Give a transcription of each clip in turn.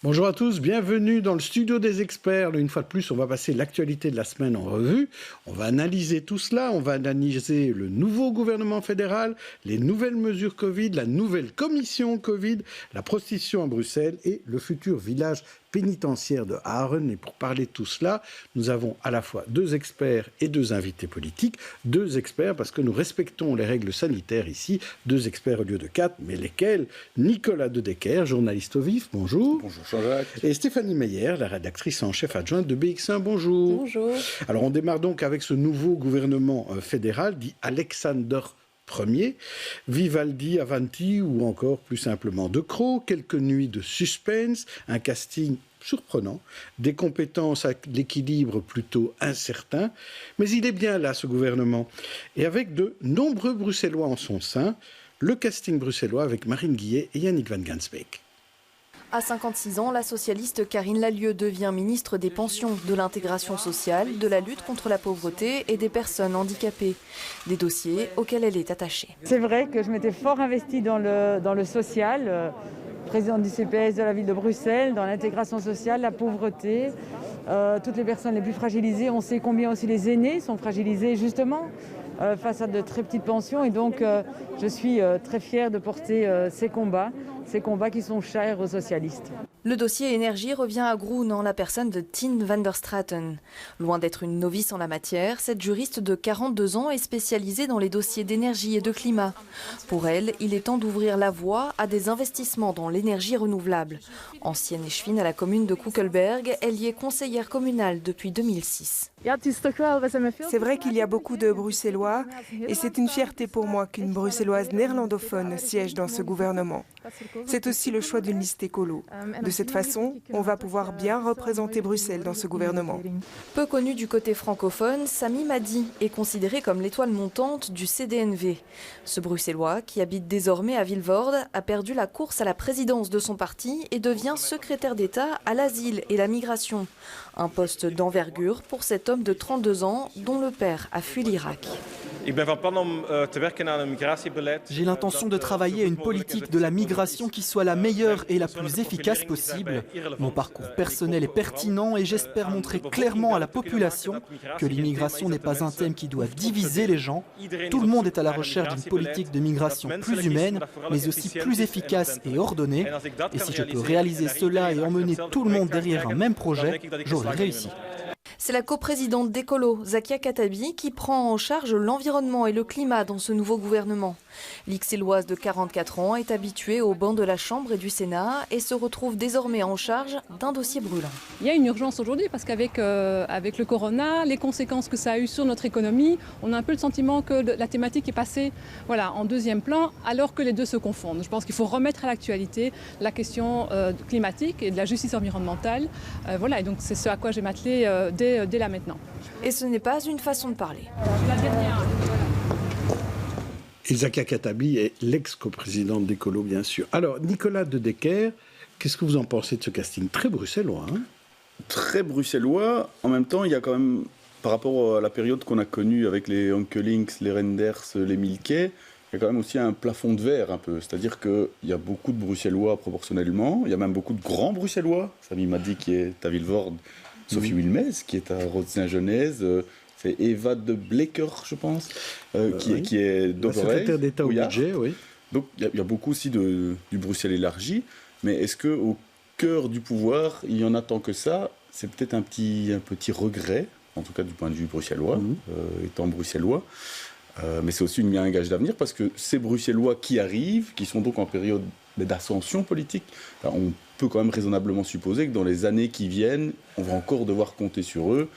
Bonjour à tous, bienvenue dans le studio des experts. Une fois de plus, on va passer l'actualité de la semaine en revue. On va analyser tout cela, on va analyser le nouveau gouvernement fédéral, les nouvelles mesures Covid, la nouvelle commission Covid, la prostitution à Bruxelles et le futur village pénitentiaire de Haren. Et pour parler de tout cela, nous avons à la fois deux experts et deux invités politiques. Deux experts parce que nous respectons les règles sanitaires ici. Deux experts au lieu de quatre, mais lesquels? Nicolas De Decker, journaliste au vif, bonjour. Bonjour Jean-Jacques. Et Stéphanie Meyer, la rédactrice en chef adjointe de BX1, bonjour. Bonjour. Alors on démarre donc avec ce nouveau gouvernement fédéral, dit Alexander Ier, Vivaldi, Avanti ou encore plus simplement De Croo, quelques nuits de suspense, un casting surprenant, des compétences à l'équilibre plutôt incertain, mais il est bien là ce gouvernement, et avec de nombreux Bruxellois en son sein, le casting bruxellois avec Marine Guillet et Yannick Van Gansbeek. À 56 ans, la socialiste Karine Lallieu devient ministre des Pensions, de l'intégration sociale, de la lutte contre la pauvreté et des personnes handicapées. Des dossiers auxquels elle est attachée. C'est vrai que je m'étais fort investie dans le social, présidente du CPS de la ville de Bruxelles, dans l'intégration sociale, la pauvreté, toutes les personnes les plus fragilisées. On sait combien aussi les aînés sont fragilisés justement face à de très petites pensions. Et donc je suis très fière de porter ces combats qui sont chers aux socialistes. Le dossier énergie revient à Groen en la personne de Tine van der Straten. Loin d'être une novice en la matière, cette juriste de 42 ans est spécialisée dans les dossiers d'énergie et de climat. Pour elle, il est temps d'ouvrir la voie à des investissements dans l'énergie renouvelable. Ancienne échevine à la commune de Koekelberg, elle y est conseillère communale depuis 2006. C'est vrai qu'il y a beaucoup de Bruxellois et c'est une fierté pour moi qu'une Bruxelloise néerlandophone siège dans ce gouvernement. C'est aussi le choix d'une liste écolo. De cette façon, on va pouvoir bien représenter Bruxelles dans ce gouvernement. Peu connu du côté francophone, Sami Madi est considéré comme l'étoile montante du CDNV. Ce Bruxellois, qui habite désormais à Vilvoorde, a perdu la course à la présidence de son parti et devient secrétaire d'État à l'asile et la migration. Un poste d'envergure pour cet homme de 32 ans dont le père a fui l'Irak. J'ai l'intention de travailler à une politique de la migration qui soit la meilleure et la plus efficace possible. Mon parcours personnel est pertinent et j'espère montrer clairement à la population que l'immigration n'est pas un thème qui doit diviser les gens. Tout le monde est à la recherche d'une politique de migration plus humaine, mais aussi plus efficace et ordonnée. Et si je peux réaliser cela et emmener tout le monde derrière un même projet, j'aurai réussi. C'est la coprésidente d'Ecolo, Zakia Katabi, qui prend en charge l'environnement et le climat dans ce nouveau gouvernement. L'Ixelloise de 44 ans est habituée au banc de la Chambre et du Sénat et se retrouve désormais en charge d'un dossier brûlant. Il y a une urgence aujourd'hui parce qu'avec le corona, les conséquences que ça a eu sur notre économie, on a un peu le sentiment que la thématique est passée en deuxième plan alors que les deux se confondent. Je pense qu'il faut remettre à l'actualité la question climatique et de la justice environnementale. Et donc c'est ce à quoi je vais m'atteler dès là maintenant. Et ce n'est pas une façon de parler. Et Zakia Katabi est l'ex-coprésidente d'Ecolo, bien sûr. Alors, Nicolas De Decker, qu'est-ce que vous en pensez de ce casting? Très bruxellois, hein? Très bruxellois. En même temps, il y a quand même, par rapport à la période qu'on a connue avec les Onkelings, les Renders, les Milquet, il y a quand même aussi un plafond de verre un peu. C'est-à-dire qu'il y a beaucoup de bruxellois proportionnellement. Il y a même beaucoup de grands bruxellois. Sami Madi qui est à Vilvoorde, Sophie Wilmez qui est à Rode-Saint-Genèse, c'est Eva de Blecker, je pense, qui est d'Overheim. Secrétaire d'État au budget, oui. Donc il y a beaucoup aussi du Bruxelles élargi, mais est-ce qu'au cœur du pouvoir, il y en a tant que ça? C'est peut-être un petit regret, en tout cas du point de vue bruxellois, étant bruxellois. Mais c'est aussi un gage d'avenir, parce que ces Bruxellois qui arrivent, qui sont donc en période d'ascension politique, on peut quand même raisonnablement supposer que dans les années qui viennent, on va encore devoir compter sur eux,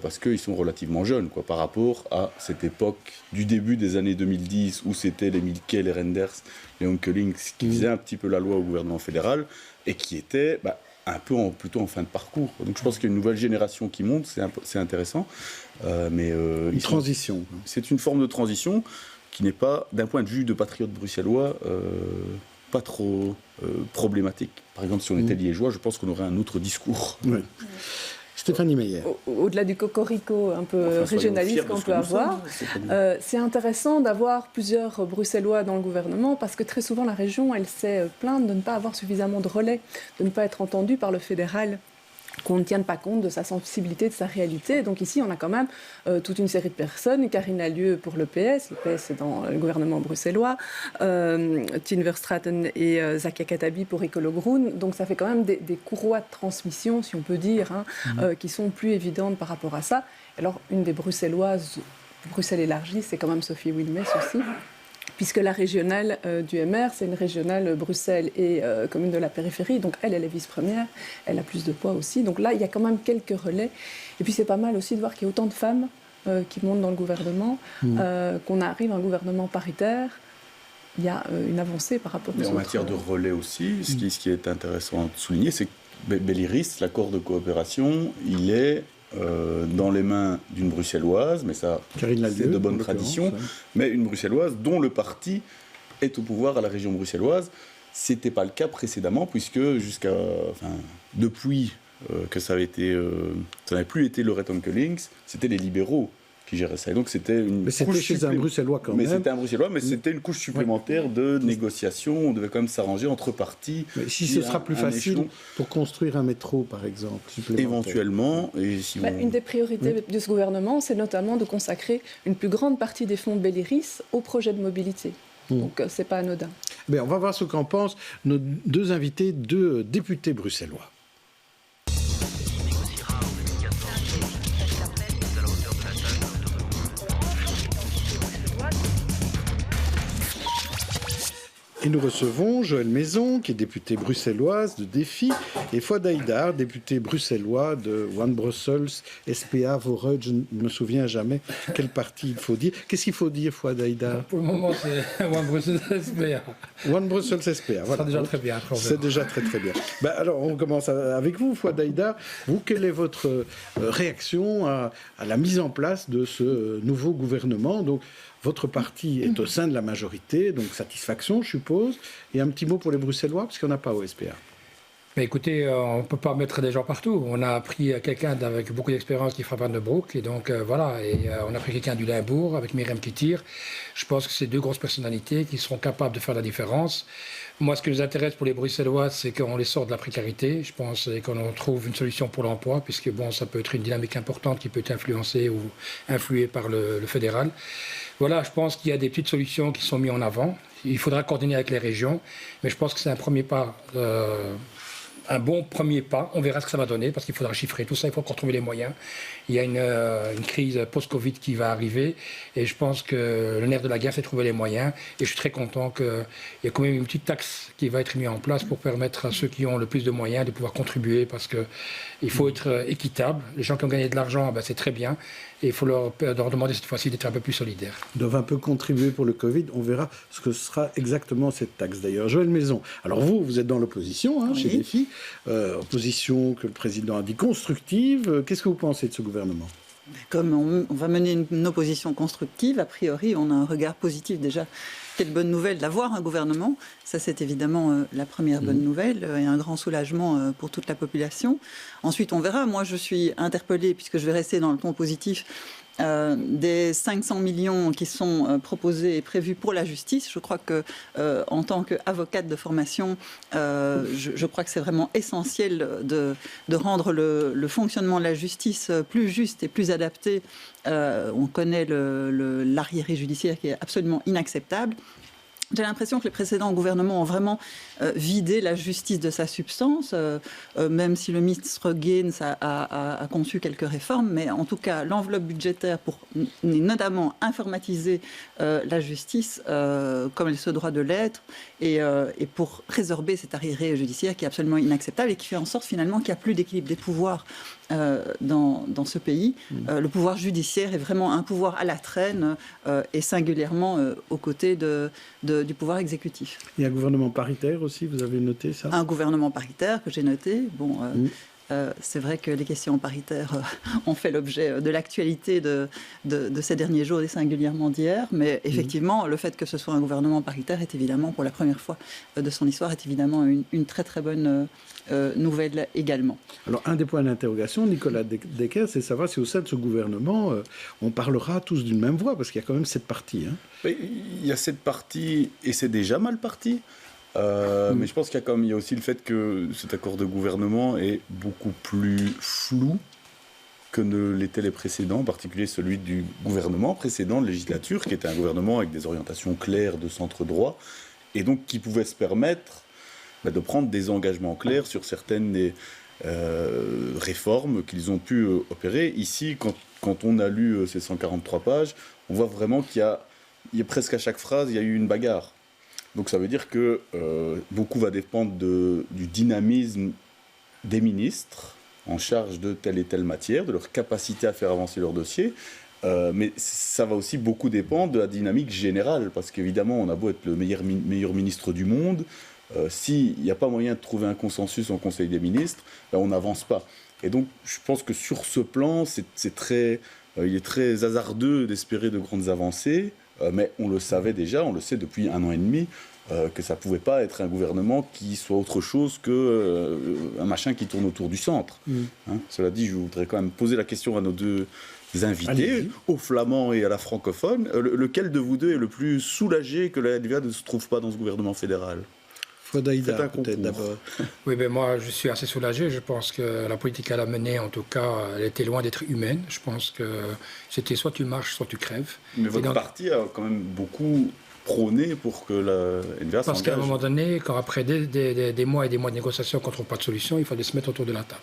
parce qu'ils sont relativement jeunes par rapport à cette époque du début des années 2010 où c'était les Milquet, les Renders, les Onkelings qui faisaient un petit peu la loi au gouvernement fédéral et qui étaient un peu plutôt en fin de parcours. Donc je pense qu'il y a une nouvelle génération qui monte, c'est intéressant. Une transition. C'est une forme de transition qui n'est pas, d'un point de vue de patriote bruxellois, pas trop problématique. Par exemple, si on était liégeois, je pense qu'on aurait un autre discours. Oui. Stéphanie Meyer. Au-delà du cocorico un peu régionaliste qu'on peut avoir, c'est intéressant d'avoir plusieurs Bruxellois dans le gouvernement parce que très souvent la région, elle s'est plainte de ne pas avoir suffisamment de relais, de ne pas être entendue par le fédéral, qu'on ne tienne pas compte de sa sensibilité, de sa réalité. Donc ici, on a quand même toute une série de personnes. Karina Lieu pour le PS c'est dans le gouvernement bruxellois, Tine Verstraeten et Zakia Katabi pour Ecolo Groen. Donc ça fait quand même des courroies de transmission, si on peut dire, qui sont plus évidentes par rapport à ça. Alors, une des Bruxelloises, Bruxelles élargie, c'est quand même Sophie Wilmès aussi, puisque la régionale du MR, c'est une régionale Bruxelles et commune de la périphérie. Donc elle est vice-première, elle a plus de poids aussi. Donc là, il y a quand même quelques relais. Et puis c'est pas mal aussi de voir qu'il y a autant de femmes qui montent dans le gouvernement, qu'on arrive à un gouvernement paritaire. Il y a une avancée par rapport aux autres. En matière de relais aussi, ce qui est intéressant de souligner, c'est que Belliris, l'accord de coopération, il est dans les mains d'une bruxelloise, mais ça, c'est de bonne tradition, mais une bruxelloise dont le parti est au pouvoir à la région bruxelloise. Ce n'était pas le cas précédemment, puisque depuis que ça n'avait plus été le Lorette Onkelings, c'était les libéraux qui gérait ça. Et donc c'était une chez un Bruxellois quand même. C'était un Bruxellois, mais c'était une couche supplémentaire de négociation. On devait quand même s'arranger entre partis. Mais si ce sera plus facile pour construire un métro, par exemple, supplémentaire. Éventuellement. Et si Une des priorités de ce gouvernement, c'est notamment de consacrer une plus grande partie des fonds Belliris au projet de mobilité. Donc c'est pas anodin. Mais on va voir ce qu'en pensent nos deux invités, deux députés bruxellois. Et nous recevons Joëlle Maison, qui est députée bruxelloise de Défi, et Fouad Haïdar, député bruxellois de One Brussels, SPA, Voreuil, je ne me souviens jamais quel parti il faut dire. Qu'est-ce qu'il faut dire, Fouad Haïdar ? Pour le moment, c'est One Brussels SPA. One Brussels SPA, voilà. C'est déjà très bien. C'est déjà très très bien. Alors, on commence avec vous, Fouad Haïdar. Vous, quelle est votre réaction à la mise en place de ce nouveau gouvernement ? Donc, votre parti est au sein de la majorité, donc satisfaction, je suppose. Et un petit mot pour les Bruxellois, parce qu'on n'a pas au SPA. Mais écoutez, on ne peut pas mettre des gens partout. On a pris quelqu'un avec beaucoup d'expérience qui fera Van den Broek. Et donc, voilà. Et on a pris quelqu'un du Limbourg avec Myriam Kittir. Je pense que c'est deux grosses personnalités qui seront capables de faire la différence. Moi, ce qui nous intéresse pour les Bruxellois, c'est qu'on les sort de la précarité. Je pense qu'on trouve une solution pour l'emploi, puisque bon, ça peut être une dynamique importante qui peut être influencée ou influée par le fédéral. Voilà, je pense qu'il y a des petites solutions qui sont mises en avant. Il faudra coordonner avec les régions, mais je pense que c'est un premier pas, un bon premier pas. On verra ce que ça va donner, parce qu'il faudra chiffrer tout ça, il faut encore trouver les moyens. Il y a une crise post-Covid qui va arriver, et je pense que le nerf de la guerre, c'est trouver les moyens. Et je suis très content qu'il y ait quand même une petite taxe qui va être mise en place pour permettre à ceux qui ont le plus de moyens de pouvoir contribuer, parce qu'il faut être équitable. Les gens qui ont gagné de l'argent, c'est très bien. Et il faut leur demander cette fois-ci d'être un peu plus solidaires. Ils doivent un peu contribuer pour le Covid. On verra ce que sera exactement cette taxe d'ailleurs. Joëlle Maison, alors vous êtes dans l'opposition chez Défi. Opposition que le président a dit constructive. Qu'est-ce que vous pensez de ce gouvernement ? Comme on va mener une opposition constructive, a priori, on a un regard positif déjà. Quelle bonne nouvelle d'avoir un gouvernement. Ça, c'est évidemment la première bonne nouvelle et un grand soulagement pour toute la population. Ensuite, on verra. Moi, je suis interpellée, puisque je vais rester dans le ton positif, des 500 millions qui sont proposés et prévus pour la justice. Je crois que, en tant qu'avocate de formation, je crois que c'est vraiment essentiel de rendre le fonctionnement de la justice plus juste et plus adapté. On connaît l'arriéré judiciaire qui est absolument inacceptable. J'ai l'impression que les précédents gouvernements ont vraiment vidé la justice de sa substance, même si le ministre Gaines a conçu quelques réformes, mais en tout cas l'enveloppe budgétaire pour notamment informatiser la justice comme elle se doit de l'être et pour résorber cet arriéré judiciaire qui est absolument inacceptable et qui fait en sorte finalement qu'il n'y a plus d'équilibre des pouvoirs dans ce pays. Le pouvoir judiciaire est vraiment un pouvoir à la traîne et singulièrement aux côtés du pouvoir exécutif. Il y a un gouvernement paritaire aussi, vous avez noté ça ? Un gouvernement paritaire que j'ai noté. Bon, C'est vrai que les questions paritaires ont fait l'objet de l'actualité de ces derniers jours et singulièrement d'hier. Mais effectivement, le fait que ce soit un gouvernement paritaire est évidemment, pour la première fois de son histoire, est évidemment une très très bonne nouvelle également. Alors, un des points d'interrogation, Nicolas Decker, c'est savoir si au sein de ce gouvernement, on parlera tous d'une même voix, parce qu'il y a quand même cette partie. Il y a cette partie, et c'est déjà mal parti. Mais je pense qu'il y a aussi le fait que cet accord de gouvernement est beaucoup plus flou que ne l'étaient les précédents, en particulier celui du gouvernement précédent de législature, qui était un gouvernement avec des orientations claires de centre droit, et donc qui pouvait se permettre de prendre des engagements clairs sur certaines des réformes qu'ils ont pu opérer. Ici, quand on a lu ces 143 pages, on voit vraiment qu'il y a presque à chaque phrase, il y a eu une bagarre. Donc ça veut dire que beaucoup va dépendre du dynamisme des ministres en charge de telle et telle matière, de leur capacité à faire avancer leur dossier. Mais ça va aussi beaucoup dépendre de la dynamique générale, parce qu'évidemment, on a beau être le meilleur ministre du monde, s'il n'y a pas moyen de trouver un consensus en Conseil des ministres, on n'avance pas. Et donc, je pense que sur ce plan, il est très hasardeux d'espérer de grandes avancées. Mais on le savait déjà, on le sait depuis 1 an et demi, que ça ne pouvait pas être un gouvernement qui soit autre chose qu'un machin qui tourne autour du centre. Cela dit, je voudrais quand même poser la question à nos deux invités, aux flamands et à la francophone. Lequel de vous deux est le plus soulagé que la NVA ne se trouve pas dans ce gouvernement fédéral ? Frodaïda, peut-être d'abord. Oui, ben moi, je suis assez soulagé. Je pense que la politique qu'elle a menée, en tout cas, elle était loin d'être humaine. Je pense que c'était soit tu marches, soit tu crèves. Mais votre parti a quand même beaucoup prôné pour que la NVA s'engage. Parce qu'à un moment donné, quand après des mois et des mois de négociations, qu'on ne trouve pas de solution, il fallait se mettre autour de la table.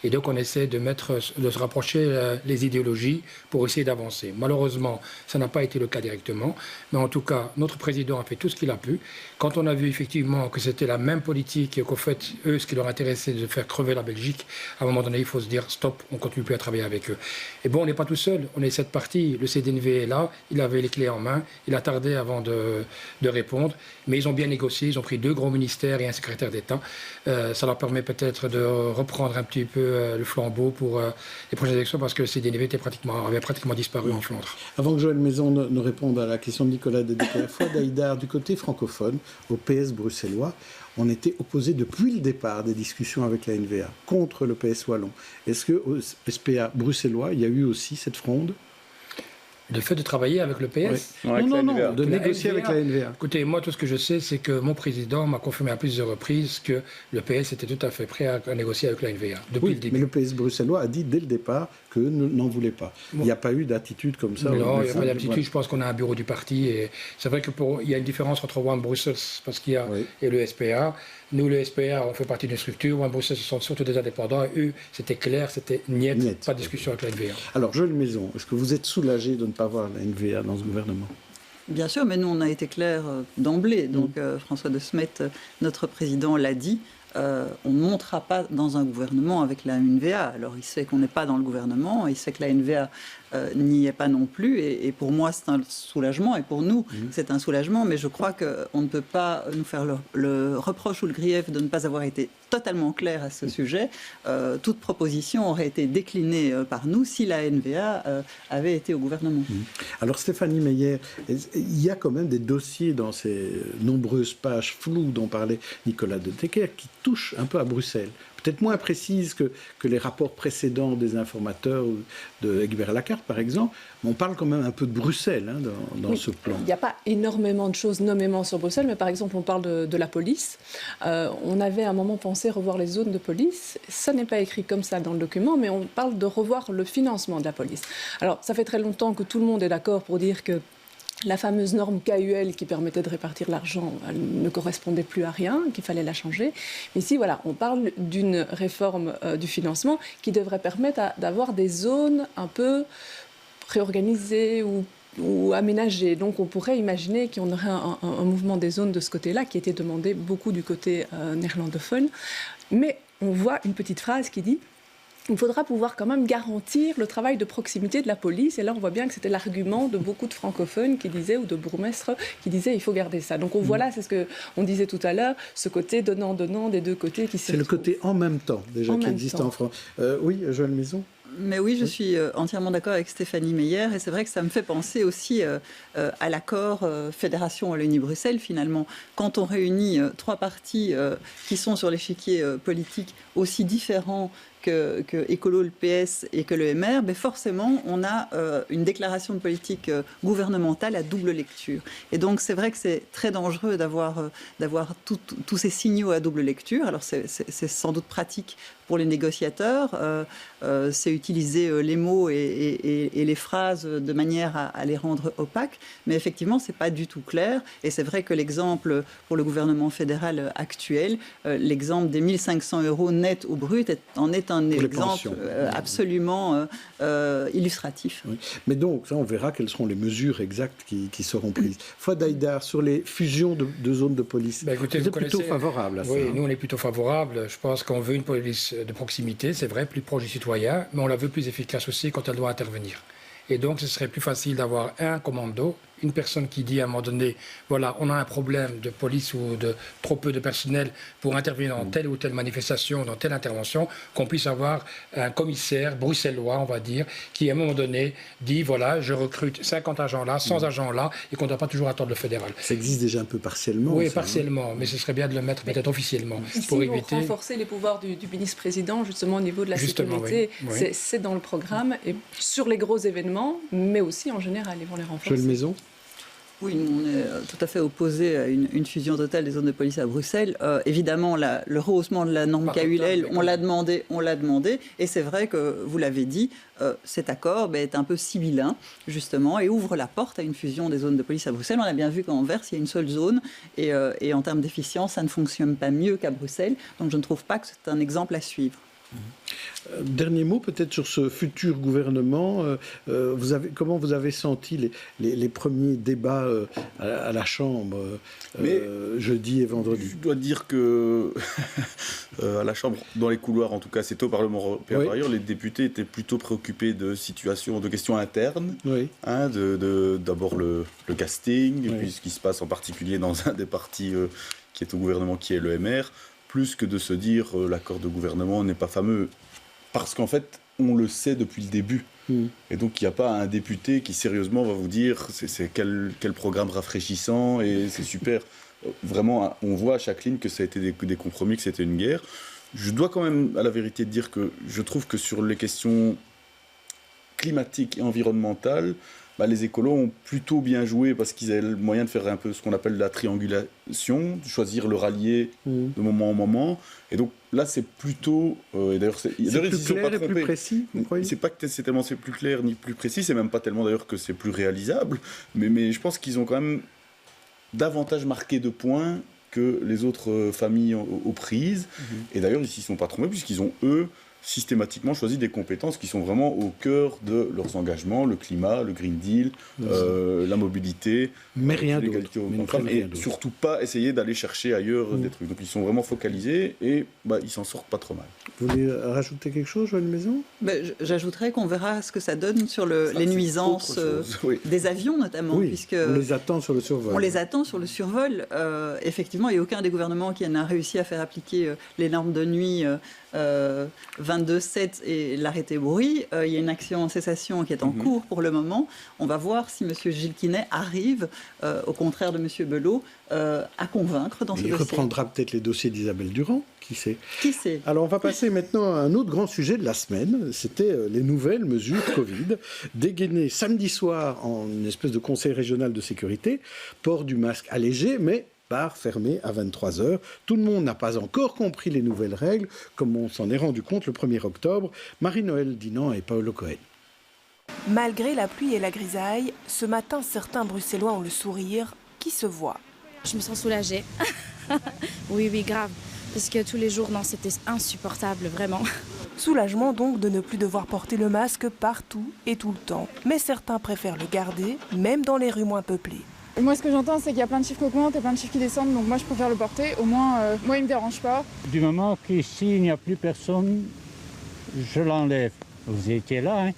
Et donc, on essaie de se rapprocher les idéologies pour essayer d'avancer. Malheureusement, ça n'a pas été le cas directement. Mais en tout cas, notre président a fait tout ce qu'il a pu. Quand on a vu effectivement que c'était la même politique et qu'au fait, eux, ce qui leur intéressait, de faire crever la Belgique, à un moment donné, il faut se dire stop, on ne continue plus à travailler avec eux. Et bon, on n'est pas tout seul. On est 7 partis. Le CDNV est là. Il avait les clés en main. Il a tardé avant de répondre. Mais ils ont bien négocié. Ils ont pris 2 gros ministères et un secrétaire d'État. Ça leur permet peut-être de reprendre un petit peu le flambeau pour les prochaines élections, parce que le CDNV avait pratiquement disparu en Flandre. Avant que Joël Maison ne réponde à la question de Nicolas Decker, Frodaïda, du côté francophone, au PS bruxellois, on était opposé depuis le départ des discussions avec la NVA contre le PS wallon. Est-ce qu'au SPA bruxellois, il y a eu aussi cette fronde ? Le fait de travailler avec le PS? Non, de négocier avec la NVA. Écoutez, moi, tout ce que je sais, c'est que mon président m'a confirmé à plusieurs reprises que le PS était tout à fait prêt à négocier avec la NVA depuis le début. Mais le PS bruxellois a dit dès le départ que n'en voulait pas. Bon. Il n'y a pas eu d'attitude comme ça. Non, il n'y a pas d'attitude. Je pense qu'on a un bureau du parti. Et c'est vrai qu'il y a une différence entre One Brussels et le SPA. Nous, le SPA, on fait partie d'une structure. One Brussels, ce sont surtout des indépendants. Et eux, c'était clair, c'était niet, pas de discussion avec la NVA. Alors, Joël Maison, est-ce que vous êtes soulagé de ne pas voir la NVA dans ce gouvernement ? Bien sûr, mais nous, on a été clairs d'emblée. Donc, François de Smet, notre président, l'a dit. On ne montera pas dans un gouvernement avec la NVA. Alors, il sait qu'on n'est pas dans le gouvernement, il sait que la NVA n'y est pas non plus. Et pour moi, c'est un soulagement. Et pour nous, c'est un soulagement. Mais je crois qu'on ne peut pas nous faire le reproche ou le grief de ne pas avoir été totalement clair à ce sujet. Toute proposition aurait été déclinée par nous si la NVA avait été au gouvernement. Alors, Stéphanie Meyer, il y a quand même des dossiers dans ces nombreuses pages floues dont parlait Nicolas Decker qui touchent un peu à Bruxelles. Peut-être moins précises que les rapports précédents des informateurs de Egbert Lacarte, par exemple. Mais on parle quand même un peu de Bruxelles dans ce plan. Il n'y a pas énormément de choses nommément sur Bruxelles, mais par exemple, on parle de la police. On avait à un moment pensé revoir les zones de police. Ça n'est pas écrit comme ça dans le document, mais on parle de revoir le financement de la police. Alors, ça fait très longtemps que tout le monde est d'accord pour dire que la fameuse norme KUL qui permettait de répartir l'argent ne correspondait plus à rien, qu'il fallait la changer. Mais ici, voilà, on parle d'une réforme du financement qui devrait permettre d'avoir des zones un peu réorganisées ou aménagées. Donc on pourrait imaginer qu'il y aurait un mouvement des zones de ce côté-là qui était demandé beaucoup du côté néerlandophone. Mais on voit une petite phrase qui dit il faudra pouvoir quand même garantir le travail de proximité de la police. Et là, on voit bien que c'était l'argument de beaucoup de francophones qui disaient, ou de bourgmestres qui disaient, il faut garder ça. Donc voilà, c'est ce qu'on disait tout à l'heure, ce côté donnant-donnant des deux côtés qui C'est le côté en même temps, déjà, qui existe en France. Oui, Joëlle Maison. Mais oui, je suis entièrement d'accord avec Stéphanie Meyer, et c'est vrai que ça me fait penser aussi à l'accord Fédération Wallonie-Bruxelles, finalement. Quand on réunit trois partis qui sont sur l'échiquier politique aussi différents que Écolo, le PS et que le MR, mais forcément, on a une déclaration de politique gouvernementale à double lecture. Et donc, c'est vrai que c'est très dangereux d'avoir tous ces signaux à double lecture. Alors, c'est sans doute pratique pour les négociateurs, c'est utiliser les mots et les phrases de manière à les rendre opaques, mais effectivement, c'est pas du tout clair. Et c'est vrai que l'exemple pour le gouvernement fédéral actuel, l'exemple des 1 500 € net ou brut en est un exemple absolument illustratif. Oui. Mais donc, ça, on verra quelles seront les mesures exactes qui seront prises. Fouad Haïdar, sur les fusions de zones de police, écoutez, vous êtes plutôt favorable à ça. Oui, nous, on est plutôt favorable. Je pense qu'on veut une police de proximité, c'est vrai, plus proche du citoyen, mais on la veut plus efficace aussi quand elle doit intervenir. Et donc, ce serait plus facile d'avoir un commando, une personne qui dit à un moment donné, voilà, on a un problème de police ou de trop peu de personnel pour intervenir dans telle ou telle manifestation, dans telle intervention, qu'on puisse avoir un commissaire bruxellois, on va dire, qui à un moment donné dit, voilà, je recrute 50 agents là, 100 agents là, et qu'on ne doit pas toujours attendre le fédéral. Ça existe déjà un peu partiellement. Oui, ça, partiellement, mais ce serait bien de le mettre peut-être officiellement. Ici, pour éviter... renforcer les pouvoirs du ministre-président, justement, au niveau de la sécurité, oui. C'est dans le programme, et sur les gros événements, mais aussi en général, ils vont les renforcer. Joëlle Maison. Oui, nous, on est tout à fait opposés à une fusion totale des zones de police à Bruxelles. Évidemment, le rehaussement de la norme KUL, on l'a demandé. Et c'est vrai que, vous l'avez dit, cet accord est un peu sibyllin, justement, et ouvre la porte à une fusion des zones de police à Bruxelles. On a bien vu qu'en Anvers, il y a une seule zone, et en termes d'efficience, ça ne fonctionne pas mieux qu'à Bruxelles. Donc je ne trouve pas que c'est un exemple à suivre. Dernier mot peut-être sur ce futur gouvernement. Comment vous avez senti les premiers débats à la Chambre jeudi et vendredi? Je dois dire que à la Chambre, dans les couloirs en tout cas, c'était au Parlement européen par ailleurs, les députés étaient plutôt préoccupés de situations, de questions internes. Oui. D'abord le casting, et puis ce qui se passe en particulier dans un des partis qui est au gouvernement, qui est le MR. Plus que de se dire l'accord de gouvernement n'est pas fameux. Parce qu'en fait, on le sait depuis le début. Et donc, il n'y a pas un député qui, sérieusement, va vous dire c'est quel programme rafraîchissant et c'est super. Vraiment, on voit à chaque ligne que ça a été des compromis, que c'était une guerre. Je dois quand même, à la vérité, dire que je trouve que sur les questions climatiques et environnementales, les écolos ont plutôt bien joué parce qu'ils avaient le moyen de faire un peu ce qu'on appelle la triangulation, de choisir le rallié de moment en moment. Et donc là, c'est plutôt... et d'ailleurs, c'est plus clair et plus précis, vous croyez ? C'est pas que c'est tellement c'est plus clair ni plus précis, c'est même pas tellement d'ailleurs que c'est plus réalisable, mais je pense qu'ils ont quand même davantage marqué de points que les autres familles aux prises. Et d'ailleurs, ici, ils ne sont pas trompés puisqu'ils ont, eux, systématiquement choisi des compétences qui sont vraiment au cœur de leurs engagements, le climat, le Green Deal, la mobilité, mais rien l'égalité homme-femme, et surtout pas essayer d'aller chercher ailleurs des trucs. Donc ils sont vraiment focalisés et ils s'en sortent pas trop mal. Vous voulez rajouter quelque chose, Joëlle Maison ? J'ajouterais qu'on verra ce que ça donne sur les nuisances des avions notamment, puisque on les attend sur le survol. On les attend sur le survol. Effectivement, il n'y a aucun des gouvernements qui n'a réussi à faire appliquer les normes de nuit 22.7 et l'arrêté Bourri. Il y a une action en cessation qui est en cours pour le moment. On va voir si M. Gilles Quinet arrive, au contraire de M. Belot, à convaincre dans ce dossier. Il reprendra peut-être les dossiers d'Isabelle Durand, qui sait. Qui sait. Alors on va passer maintenant à un autre grand sujet de la semaine. C'était les nouvelles mesures Covid, dégainées samedi soir en une espèce de conseil régional de sécurité, port du masque allégé, mais bar fermé à 23h. Tout le monde n'a pas encore compris les nouvelles règles, comme on s'en est rendu compte le 1er octobre. Marie-Noëlle Dinan et Paolo Cohen. Malgré la pluie et la grisaille, ce matin, certains Bruxellois ont le sourire qui se voit. Je me sens soulagée. Oui, grave. Parce que tous les jours, non, c'était insupportable, vraiment. Soulagement donc de ne plus devoir porter le masque partout et tout le temps. Mais certains préfèrent le garder, même dans les rues moins peuplées. Moi, ce que j'entends, c'est qu'il y a plein de chiffres qui augmentent et plein de chiffres qui descendent, donc moi, je préfère le porter. Au moins, moi, il ne me dérange pas. Du moment qu'ici, il n'y a plus personne je l'enlève. Vous étiez là, hein.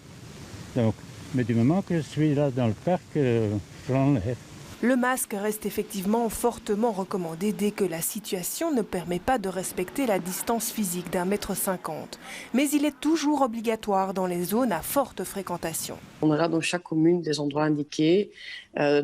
Donc, mais du moment que je suis là dans le parc, je l'enlève. Le masque reste effectivement fortement recommandé dès que la situation ne permet pas de respecter la distance physique d'1,50 m. Mais il est toujours obligatoire dans les zones à forte fréquentation. On aura dans chaque commune des endroits indiqués,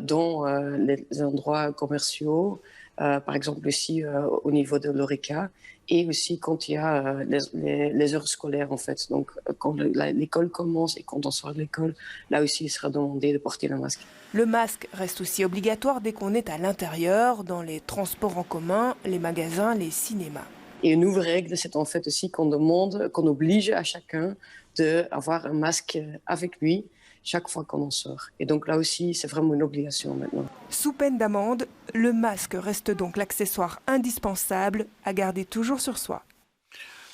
dont les endroits commerciaux, par exemple ici au niveau de l'Horeca, et aussi quand il y a les heures scolaires en fait. Donc quand l'école commence et quand on sort de l'école, là aussi il sera demandé de porter le masque. Le masque reste aussi obligatoire dès qu'on est à l'intérieur, dans les transports en commun, les magasins, les cinémas. Et une nouvelle règle, c'est en fait aussi qu'on oblige à chacun d'avoir un masque avec lui chaque fois qu'on en sort. Et donc là aussi, c'est vraiment une obligation maintenant. Sous peine d'amende, le masque reste donc l'accessoire indispensable à garder toujours sur soi.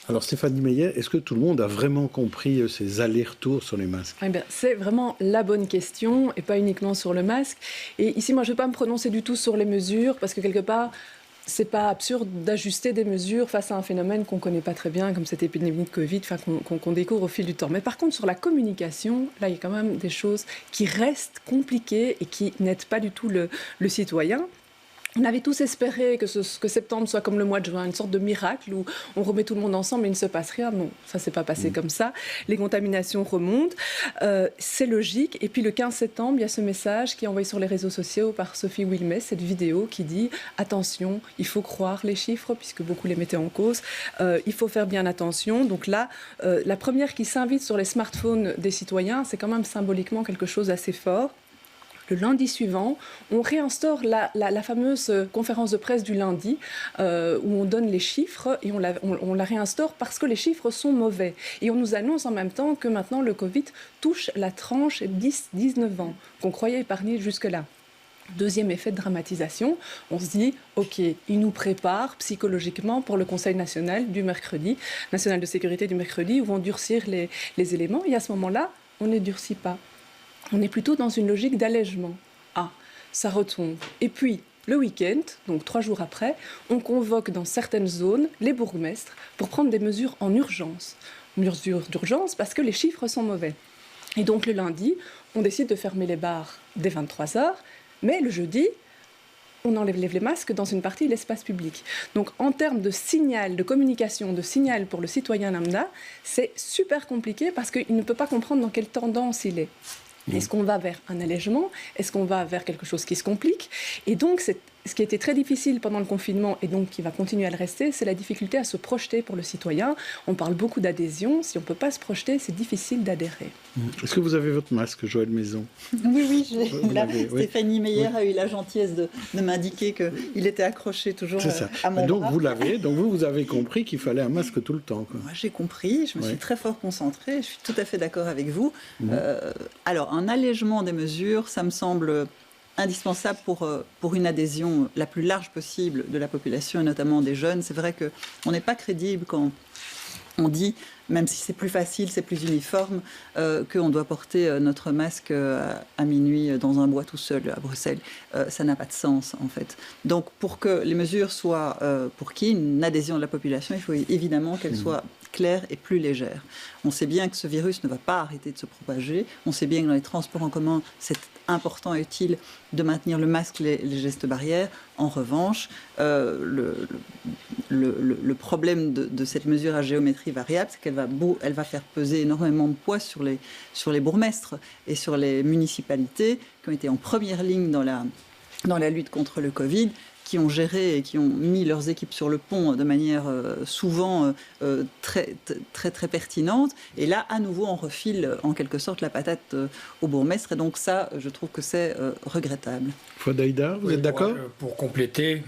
Alors Stéphanie Meyer, est-ce que tout le monde a vraiment compris ces allers-retours sur les masques ? Eh bien, c'est vraiment la bonne question et pas uniquement sur le masque. Et ici, moi, je ne vais pas me prononcer du tout sur les mesures parce que quelque part, c'est pas absurde d'ajuster des mesures face à un phénomène qu'on ne connaît pas très bien, comme cette épidémie de Covid, qu'on découvre au fil du temps. Mais par contre, sur la communication, là, il y a quand même des choses qui restent compliquées et qui n'aident pas du tout le citoyen. On avait tous espéré que septembre soit comme le mois de juin, une sorte de miracle où on remet tout le monde ensemble et il ne se passe rien. Non, ça ne s'est pas passé comme ça. Les contaminations remontent, c'est logique. Et puis le 15 septembre, il y a ce message qui est envoyé sur les réseaux sociaux par Sophie Wilmès, cette vidéo qui dit « Attention, il faut croire les chiffres » puisque beaucoup les mettaient en cause. Il faut faire bien attention. Donc là, la première qui s'invite sur les smartphones des citoyens, c'est quand même symboliquement quelque chose d'assez fort. Le lundi suivant, on réinstaure la fameuse conférence de presse du lundi où on donne les chiffres et on la réinstaure parce que les chiffres sont mauvais. Et on nous annonce en même temps que maintenant le Covid touche la tranche 10-19 ans qu'on croyait épargnée jusque-là. Deuxième effet de dramatisation, on se dit, OK, il nous prépare psychologiquement pour le Conseil national du mercredi, national de sécurité du mercredi, où vont durcir les éléments. Et à ce moment-là, on ne durcit pas. On est plutôt dans une logique d'allègement. Ah, ça retombe. Et puis, le week-end, donc 3 jours après, on convoque dans certaines zones les bourgmestres pour prendre des mesures en urgence. Mesures d'urgence parce que les chiffres sont mauvais. Et donc le lundi, on décide de fermer les bars dès 23h, mais le jeudi, on enlève les masques dans une partie de l'espace public. Donc en termes de signal, de communication, de signal pour le citoyen lambda, c'est super compliqué parce qu'il ne peut pas comprendre dans quelle tendance il est. Est-ce qu'on va vers un allègement ? Est-ce qu'on va vers quelque chose qui se complique ? Et donc, ce qui a été très difficile pendant le confinement et donc qui va continuer à le rester, c'est la difficulté à se projeter pour le citoyen. On parle beaucoup d'adhésion. Si on ne peut pas se projeter, c'est difficile d'adhérer. Est-ce que vous avez votre masque, Joëlle Maison ? Oui, Stéphanie Meyer a eu la gentillesse de m'indiquer qu'il était accroché toujours à mon donc bras. vous l'avez, donc vous avez compris qu'il fallait un masque tout le temps, quoi. Moi, j'ai compris, je me suis très fort concentrée, je suis tout à fait d'accord avec vous. Alors, un allègement des mesures, ça me semble indispensable pour une adhésion la plus large possible de la population, et notamment des jeunes. C'est vrai qu'on n'est pas crédible quand on dit, même si c'est plus facile, c'est plus uniforme, qu'on doit porter notre masque à minuit dans un bois tout seul à Bruxelles. Ça n'a pas de sens, en fait. Donc, pour que les mesures soient, pour qu'il y ait une adhésion de la population, il faut évidemment qu'elle soit claire et plus légère. On sait bien que ce virus ne va pas arrêter de se propager. On sait bien que dans les transports en commun, c'est important et utile de maintenir le masque, les gestes barrières. En revanche, le problème de cette mesure à géométrie variable, c'est qu'elle va faire peser énormément de poids sur les bourgmestres et sur les municipalités qui ont été en première ligne dans la lutte contre le Covid, qui ont géré et qui ont mis leurs équipes sur le pont de manière souvent très, très, très pertinente. Et là, à nouveau, on refile en quelque sorte la patate au bourgmestre. Et donc ça, je trouve que c'est regrettable. Fouad-Aïda, vous êtes d'accord ? Pour compléter,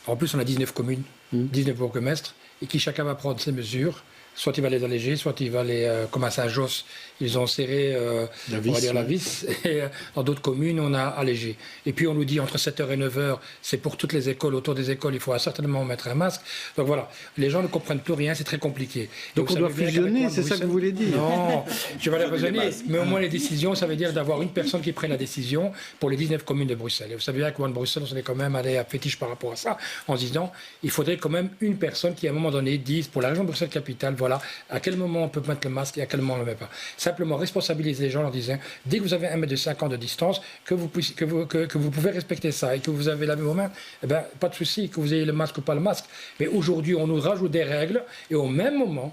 en plus on a 19 communes, 19 bourgmestres, et qui chacun va prendre ses mesures. Soit il va les alléger, soit il va les... comme à Saint-Josse, ils ont serré la vis. Et dans d'autres communes, on a allégé. Et puis on nous dit entre 7h et 9h, c'est pour toutes les écoles. Autour des écoles, il faut certainement mettre un masque. Donc voilà, les gens ne comprennent plus rien, c'est très compliqué. Donc on doit fusionner, c'est ça que vous voulez dire ? Non, je vais les raisonner. Mais au moins les décisions, ça veut dire d'avoir une personne qui prenne la décision pour les 19 communes de Bruxelles. Et vous savez bien qu'au de Bruxelles, on est quand même allé à fétiche par rapport à ça, en se disant, il faudrait quand même une personne qui à un moment donné dise, pour la région de Bruxelles-Capitale, voilà, à quel moment on peut mettre le masque et à quel moment on ne le met pas. Simplement responsabiliser les gens en disant, dès que vous avez 1,50 m de distance, que vous pouvez respecter ça et que vous avez lavé vos mains, eh ben, pas de souci, que vous ayez le masque ou pas le masque. Mais aujourd'hui, on nous rajoute des règles et au même moment,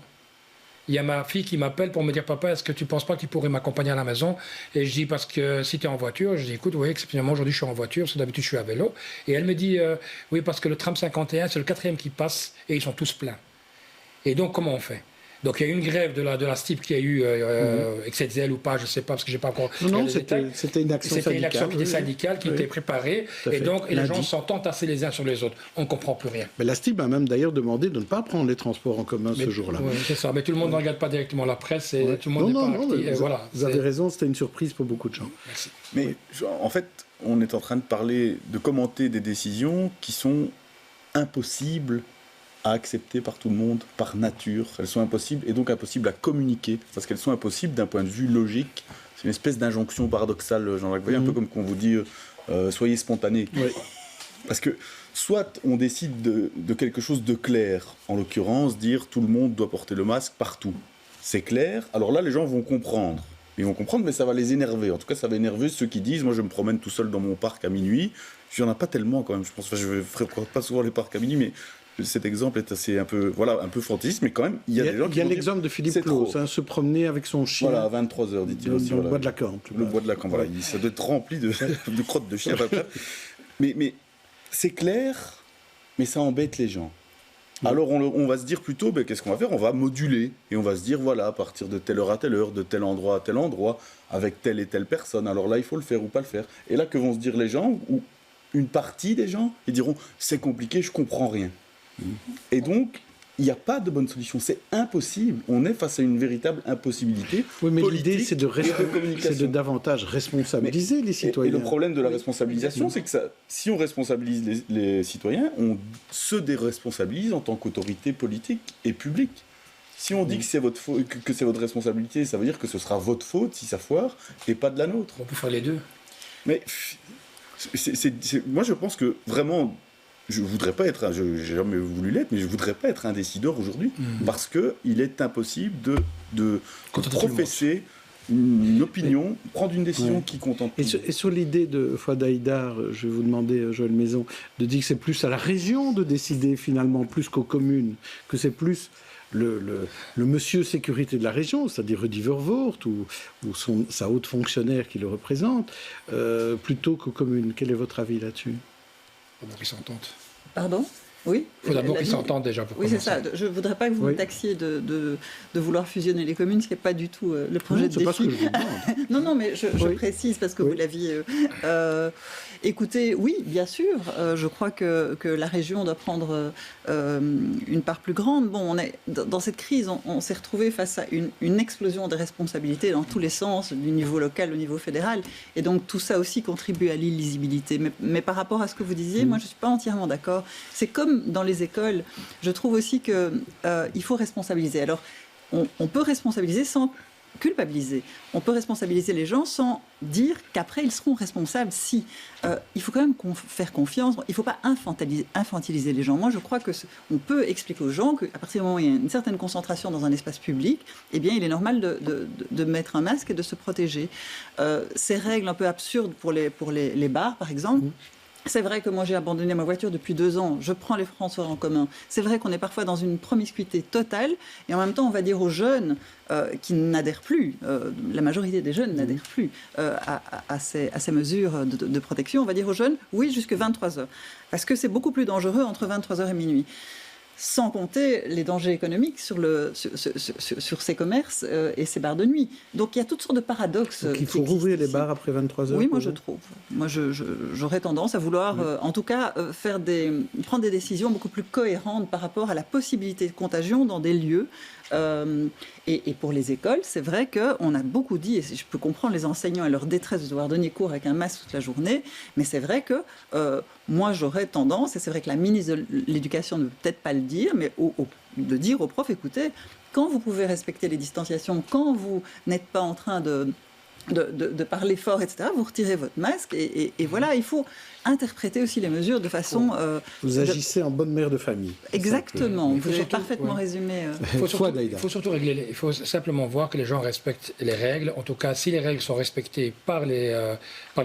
il y a ma fille qui m'appelle pour me dire « Papa, est-ce que tu ne penses pas que tu pourrais m'accompagner à la maison ?» Et je dis « Parce que si tu es en voiture, je dis « Écoute, oui, exceptionnellement, aujourd'hui, je suis en voiture, parce que d'habitude, je suis à vélo. » Et elle me dit « Oui, parce que le tram 51, c'est le 4e qui passe et ils sont tous pleins. » Et donc, comment on fait ? Donc, il y a eu une grève de la STIP qui a eu, excès de zèle ou pas, je ne sais pas, parce que je n'ai pas encore... Non, c'était une action syndicale. C'était une action syndicale qui était préparée, et donc les gens sont entassés les uns sur les autres. On ne comprend plus rien. Mais la STIP a même d'ailleurs demandé de ne pas prendre les transports en commun ce jour-là. Oui, c'est ça, mais tout le monde ne regarde pas directement la presse, et tout le monde n'est pas actif. Voilà, vous avez raison, c'était une surprise pour beaucoup de gens. Merci. Mais en fait, on est en train de parler, de commenter des décisions qui sont impossibles à accepter par tout le monde, par nature. Elles sont impossibles et donc impossibles à communiquer, parce qu'elles sont impossibles d'un point de vue logique. C'est une espèce d'injonction paradoxale, Jean-Jacques. Vous voyez, un peu comme quand on vous dit soyez spontané. Oui. Parce que soit on décide de quelque chose de clair, en l'occurrence dire tout le monde doit porter le masque partout. C'est clair, alors là les gens vont comprendre. Ils vont comprendre, mais ça va les énerver. En tout cas, ça va énerver ceux qui disent moi je me promène tout seul dans mon parc à minuit. Il n'y en a pas tellement quand même, je pense. Enfin, je ne fréquente pas souvent les parcs à minuit, mais cet exemple est assez un peu fantaisiste, mais quand même, il y a des gens qui... Il y a l'exemple de Philippe Claus, se promener avec son chien. Voilà, à 23h, dit-il aussi. Dans le bois de la Camp. Le bois de la Camp, voilà. Ça doit être rempli de crottes de chien. mais c'est clair, mais ça embête les gens. Alors on va se dire plutôt, qu'est-ce qu'on va faire ? On va moduler, et on va se dire, voilà, à partir de telle heure à telle heure, de tel endroit à tel endroit, avec telle et telle personne, alors là, il faut le faire ou pas le faire. Et là, que vont se dire les gens, ou une partie des gens, ils diront, c'est compliqué, je comprends rien. Et donc, il n'y a pas de bonne solution. C'est impossible. On est face à une véritable impossibilité. Oui, mais l'idée, c'est de davantage responsabiliser les citoyens. Et le problème de la responsabilisation, c'est que si on responsabilise les citoyens, on se déresponsabilise en tant qu'autorité politique et publique. Si on dit que c'est votre faute, que c'est votre responsabilité, ça veut dire que ce sera votre faute si ça foire et pas de la nôtre. On peut faire les deux. Mais moi, je pense que vraiment... Je voudrais pas être, j'ai jamais voulu l'être, mais je voudrais pas être un décideur aujourd'hui, parce que il est impossible de professer une opinion, prendre une décision qui contente. Et sur l'idée de Fouad Haïdar, je vais vous demander, Joël Maison, de dire que c'est plus à la région de décider finalement, plus qu'aux communes, que c'est plus le monsieur sécurité de la région, c'est-à-dire Rudy Vervoort ou sa haute fonctionnaire qui le représente, plutôt qu'aux communes. Quel est votre avis là-dessus ? Pour qu'ils s'entendent. Pardon ? Oui. Il faut d'abord qu'ils s'entendent déjà pour commencer. Oui, c'est ça. Je ne voudrais pas que vous me taxiez de vouloir fusionner les communes, ce qui n'est pas du tout le projet de défi. Pas ce que je vous demande. non, mais je précise parce que vous l'aviez... écoutez, oui, bien sûr. Je crois que la région doit prendre une part plus grande. Bon, dans cette crise, on s'est retrouvé face à une explosion des responsabilités dans tous les sens, du niveau local au niveau fédéral. Et donc, tout ça aussi contribue à l'illisibilité. Mais par rapport à ce que vous disiez, moi, je ne suis pas entièrement d'accord. C'est comme dans les écoles, je trouve aussi qu'il faut responsabiliser. Alors, on peut responsabiliser sans culpabiliser. On peut responsabiliser les gens sans dire qu'après, ils seront responsables si. Il faut quand même faire confiance. Il ne faut pas infantiliser les gens. Moi, je crois qu'on peut expliquer aux gens qu'à partir du moment où il y a une certaine concentration dans un espace public, eh bien, il est normal de mettre un masque et de se protéger. Ces règles un peu absurdes pour les bars, par exemple, c'est vrai que moi j'ai abandonné ma voiture depuis 2 ans, je prends les transports en commun. C'est vrai qu'on est parfois dans une promiscuité totale et en même temps on va dire aux jeunes qui n'adhèrent plus, la majorité des jeunes n'adhèrent plus à ces mesures de protection, on va dire aux jeunes oui jusqu'à 23h. Parce que c'est beaucoup plus dangereux entre 23h et minuit. Sans compter les dangers économiques sur ces commerces et ces bars de nuit. Donc il y a toutes sortes de paradoxes. Donc il faut rouvrir les bars après 23h. Oui, moi je trouve. Moi j'aurais tendance à vouloir, en tout cas, prendre des décisions beaucoup plus cohérentes par rapport à la possibilité de contagion dans des lieux. Et pour les écoles, c'est vrai qu'on a beaucoup dit, et je peux comprendre les enseignants et leur détresse de devoir donner cours avec un masque toute la journée, mais c'est vrai que moi j'aurais tendance, et c'est vrai que la ministre de l'Éducation ne peut peut-être pas le dire, mais de dire aux profs, écoutez, quand vous pouvez respecter les distanciations, quand vous n'êtes pas en train de de parler fort, etc., vous retirez votre masque et voilà, il faut interpréter aussi les mesures de façon... vous agissez en bonne mère de famille. Exactement, vous avez parfaitement résumé. Il faut surtout régler, il faut simplement voir que les gens respectent les règles. En tout cas, si les règles sont respectées par les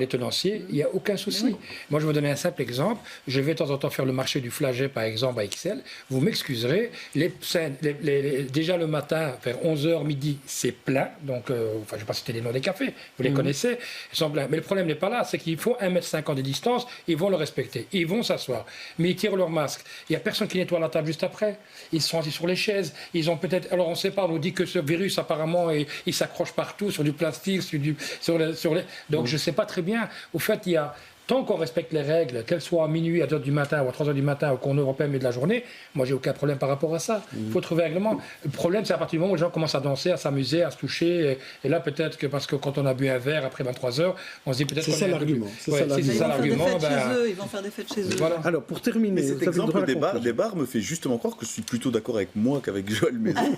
tenanciers, il n'y a aucun souci. Oui. Moi, je vais vous donner un simple exemple. Je vais de temps en temps faire le marché du flaget, par exemple, à Ixelles. Vous m'excuserez, déjà le matin, vers 11h, midi, c'est plein. Donc, je ne vais pas citer les noms des cafés, vous les connaissez. Ils sont pleins. Mais le problème n'est pas là, c'est qu'il faut 1,50 m de distance. Ils vont le respecter, ils vont s'asseoir, mais ils tirent leur masque. Il n'y a personne qui nettoie la table juste après. Ils sont assis sur les chaises. Ils ont peut-être. Alors on ne sait pas. On nous dit que ce virus apparemment il s'accroche partout sur du plastique, sur les. Donc je ne sais pas très bien. Au fait, il y a. Tant qu'on respecte les règles, qu'elles soient à minuit, à 2h du matin ou à 3h du matin ou qu'on européen mais de la journée, moi j'ai aucun problème par rapport à ça. Il faut trouver un règlement. Le problème c'est à partir du moment où les gens commencent à danser, à s'amuser, à se toucher. Et là peut-être que parce que quand on a bu un verre après 23h, on se dit peut-être... C'est ça l'argument. C'est ça l'argument. Ils vont faire des fêtes chez eux. Voilà. Alors pour terminer... Mais cet exemple des bars me fait justement croire que je suis plutôt d'accord avec moi qu'avec Joël Maison.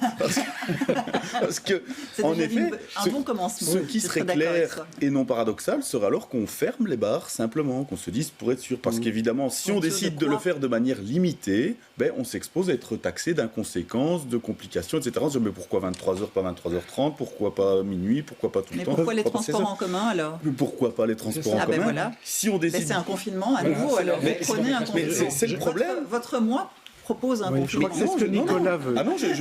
Parce que en effet, un bon commencement. Ce qui serait clair et non paradoxal serait alors qu'on ferme les bars simplement. Qu'on se dise pour être sûr, parce qu'évidemment si on décide de le faire de manière limitée, on s'expose à être taxé d'inconséquences, de complications, etc. On se dit, mais pourquoi 23h, pas 23h30, pourquoi pas minuit, pourquoi pas tout le temps. Mais pourquoi les transports en commun alors? Pourquoi pas les transports en commun voilà. Si on décide... c'est un confinement à nouveau, alors vous prenez un confinement. C'est le problème. Votre mois propose un confinement. C'est ce que Nicolas veut.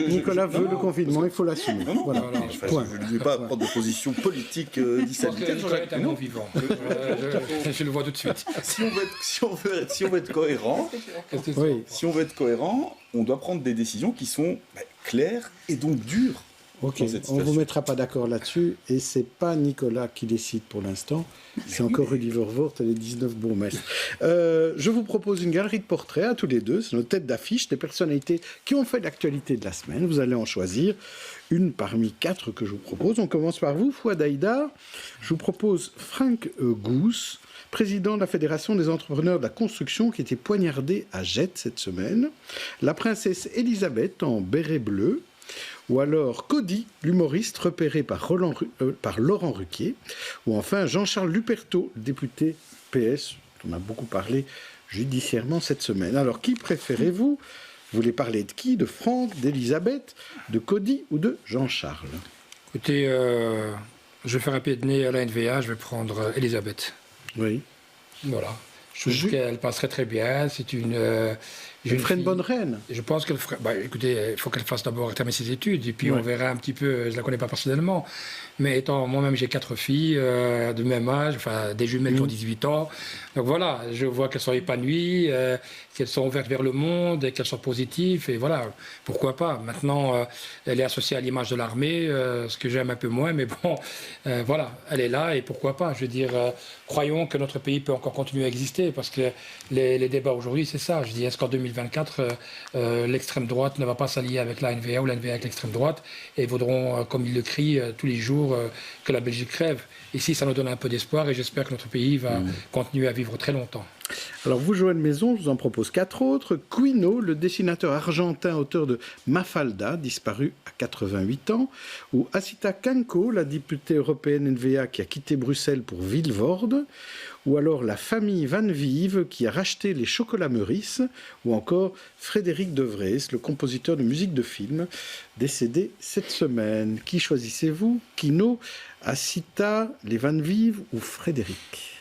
Nicolas veut le confinement, il faut l'assumer. Voilà. Je ne vais pas prendre de position politique dissalitaire. Je non vivant. Je le vois tout de suite. Si on veut être cohérent, on doit prendre des décisions qui sont claires et donc dures. Ok, on ne vous mettra pas d'accord là-dessus, et c'est pas Nicolas qui décide pour l'instant, c'est encore Rudy Vervoort et les 19 bourgmestres. Je vous propose une galerie de portraits à tous les deux, c'est nos têtes d'affiche, des personnalités qui ont fait l'actualité de la semaine. Vous allez en choisir une parmi 4 que je vous propose. On commence par vous, Fouad Haïdar. Je vous propose Frank Goose, président de la Fédération des entrepreneurs de la construction, qui était poignardé à Jette cette semaine. La princesse Elisabeth en béret bleu. Ou alors Cody, l'humoriste repéré par Laurent Ruquier, ou enfin Jean-Charles Luperto, député PS, dont on a beaucoup parlé judiciairement cette semaine. Alors qui préférez-vous? Vous voulez parler de qui? De Franck, d'Elisabeth, de Cody ou de Jean-Charles? Écoutez, je vais faire un pied de nez à la NVA, je vais prendre Elisabeth. Oui. Voilà. Je trouve qu'elle passerait très bien. C'est une ferait une bonne reine. Je pense qu'elle ferait... écoutez, il faut qu'elle fasse d'abord terminer ses études, et puis on verra un petit peu, je ne la connais pas personnellement, mais étant moi-même, j'ai 4 filles de même âge, enfin des jumelles qui ont 18 ans. Donc voilà, je vois qu'elles sont épanouies, qu'elles sont ouvertes vers le monde, et qu'elles sont positives, et voilà, pourquoi pas. Maintenant, elle est associée à l'image de l'armée, ce que j'aime un peu moins, mais bon, voilà, elle est là, et pourquoi pas. Je veux dire, croyons que notre pays peut encore continuer à exister, parce que les débats aujourd'hui, c'est ça. Je dis, est-ce qu'en 2024, l'extrême droite ne va pas s'allier avec la NVA ou la NVA avec l'extrême droite, et voudront, comme il le crie tous les jours, que la Belgique crève. Ici, ça nous donne un peu d'espoir, et j'espère que notre pays va continuer à vivre très longtemps. Alors vous, Joël Maison, je vous en propose 4 autres. Quino, le dessinateur argentin, auteur de Mafalda, disparu à 88 ans. Ou Asita Kanko, la députée européenne NVA qui a quitté Bruxelles pour Vilvoorde. Ou alors la famille Van Vive qui a racheté les chocolats Meurice. Ou encore Frédéric De Vries, le compositeur de musique de film, décédé cette semaine. Qui choisissez-vous? Quino, Asita, les Van Vive ou Frédéric?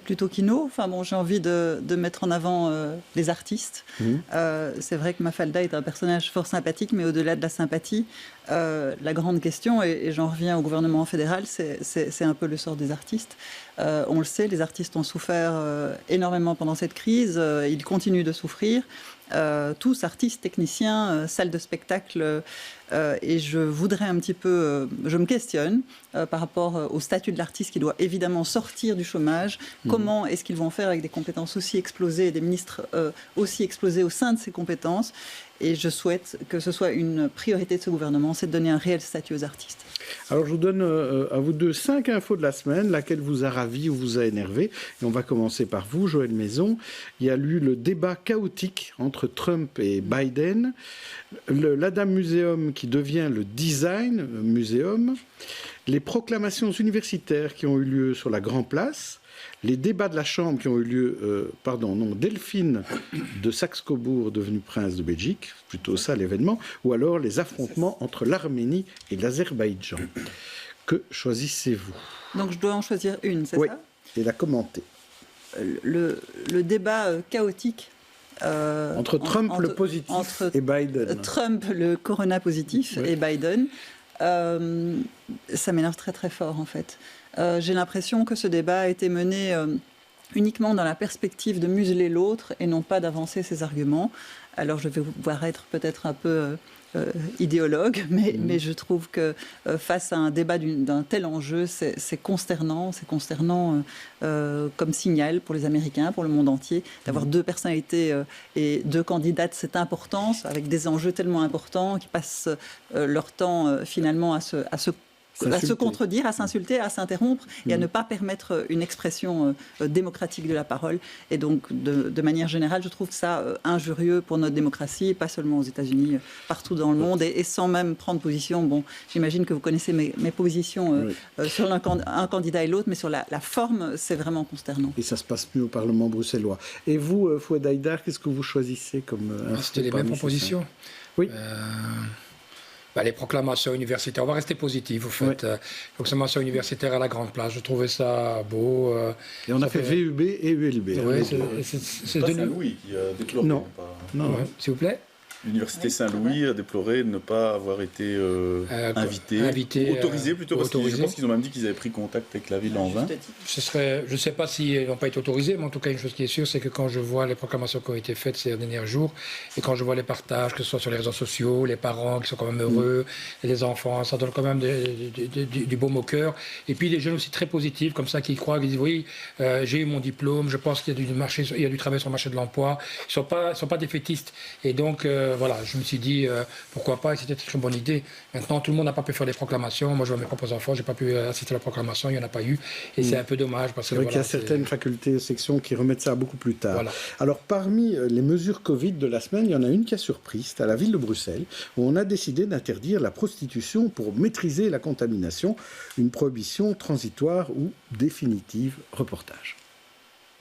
Plutôt Quino. Enfin bon, j'ai envie de mettre en avant les artistes. C'est vrai que Mafalda est un personnage fort sympathique, mais au-delà de la sympathie, la grande question, et j'en reviens au gouvernement fédéral, c'est un peu le sort des artistes. On le sait, les artistes ont souffert énormément pendant cette crise, ils continuent de souffrir. Tous, artistes, techniciens, salles de spectacle, et je voudrais un petit peu, je me questionne par rapport au statut de l'artiste qui doit évidemment sortir du chômage. Comment est-ce qu'ils vont faire avec des compétences aussi explosées et des ministres aussi explosés au sein de ces compétences? Et je souhaite que ce soit une priorité de ce gouvernement, c'est de donner un réel statut aux artistes. Alors je vous donne à vous deux 5 infos de la semaine, laquelle vous a ravi ou vous a énervé. Et on va commencer par vous, Joël Maison. Il y a eu le débat chaotique entre Trump et Biden. L'Adam Museum qui devient le Design Museum, les proclamations universitaires qui ont eu lieu sur la Grand Place, les débats de la Chambre qui ont eu lieu, Delphine de Saxe-Cobourg devenue prince de Belgique, plutôt ça l'événement, ou alors les affrontements entre l'Arménie et l'Azerbaïdjan. Que choisissez-vous? Donc je dois en choisir une, c'est oui, ça? et la commenter. Le débat chaotique entre Trump le positif et Biden. Trump le corona positif et Biden, ça m'énerve très très fort en fait. J'ai l'impression que ce débat a été mené uniquement dans la perspective de museler l'autre et non pas d'avancer ses arguments. Alors je vais pouvoir être peut-être un peu idéologue, mais je trouve que face à un débat d'un tel enjeu, c'est consternant comme signal pour les Américains, pour le monde entier, d'avoir deux personnalités et deux candidates, c'est important, avec des enjeux tellement importants qui passent leur temps finalement à se contredire, à s'insulter, à s'interrompre et à ne pas permettre une expression démocratique de la parole. Et donc, de manière générale, je trouve ça injurieux pour notre démocratie, pas seulement aux États-Unis, partout dans le monde, et sans même prendre position. Bon, j'imagine que vous connaissez mes positions sur un candidat et l'autre, mais sur la forme, c'est vraiment consternant. Et ça se passe mieux au Parlement bruxellois. Et vous, Fouad Haïdar, qu'est-ce que vous choisissez comme... C'était les mêmes propositions. Oui. Les proclamations universitaires, on va rester positif au fait. Les proclamations universitaires à la Grande Place, je trouvais ça beau. Et on a fait VUB et ULB. Oui, c'est Saint-Louis qui a déploré. Non. S'il vous plaît. L'Université Saint-Louis a déploré de ne pas avoir été invité, autorisé plutôt, parce que je pense qu'ils ont même dit qu'ils avaient pris contact avec la ville en vain. Je ne sais pas s'ils n'ont pas été autorisés, mais en tout cas, une chose qui est sûre, c'est que quand je vois les proclamations qui ont été faites ces derniers jours, et quand je vois les partages, que ce soit sur les réseaux sociaux, les parents qui sont quand même heureux, et les enfants, ça donne quand même du baume au cœur. Et puis des jeunes aussi très positifs, comme ça, qui croient, qui disent oui, j'ai eu mon diplôme, je pense qu'il y a du travail sur le marché de l'emploi. Ils ne sont pas défaitistes. Et donc, voilà, je me suis dit, pourquoi pas, et c'était une bonne idée. Maintenant, tout le monde n'a pas pu faire des proclamations. Moi, je vois mes propres enfants, je n'ai pas pu assister à la proclamation, il n'y en a pas eu. Et c'est un peu dommage. C'est vrai qu'il y a certaines facultés, sections qui remettent ça beaucoup plus tard. Voilà. Alors, parmi les mesures Covid de la semaine, il y en a une qui a surpris, c'est à la ville de Bruxelles, où on a décidé d'interdire la prostitution pour maîtriser la contamination, une prohibition transitoire ou définitive. Reportage.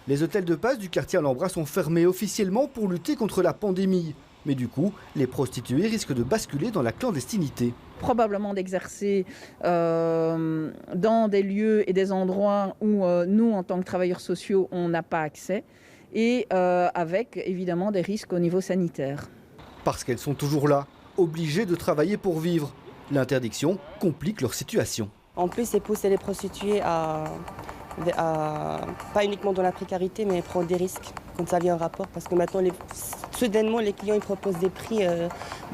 Les hôtels de passe du quartier Alhambra sont fermés officiellement pour lutter contre la pandémie. Mais du coup, les prostituées risquent de basculer dans la clandestinité. Probablement d'exercer dans des lieux et des endroits où nous, en tant que travailleurs sociaux, on n'a pas accès, et avec évidemment des risques au niveau sanitaire. Parce qu'elles sont toujours là, obligées de travailler pour vivre. L'interdiction complique leur situation. En plus, c'est pousser les prostituées à pas uniquement dans la précarité, mais prendre des risques quand ça vient en rapport. Parce que maintenant, soudainement, les clients ils proposent des prix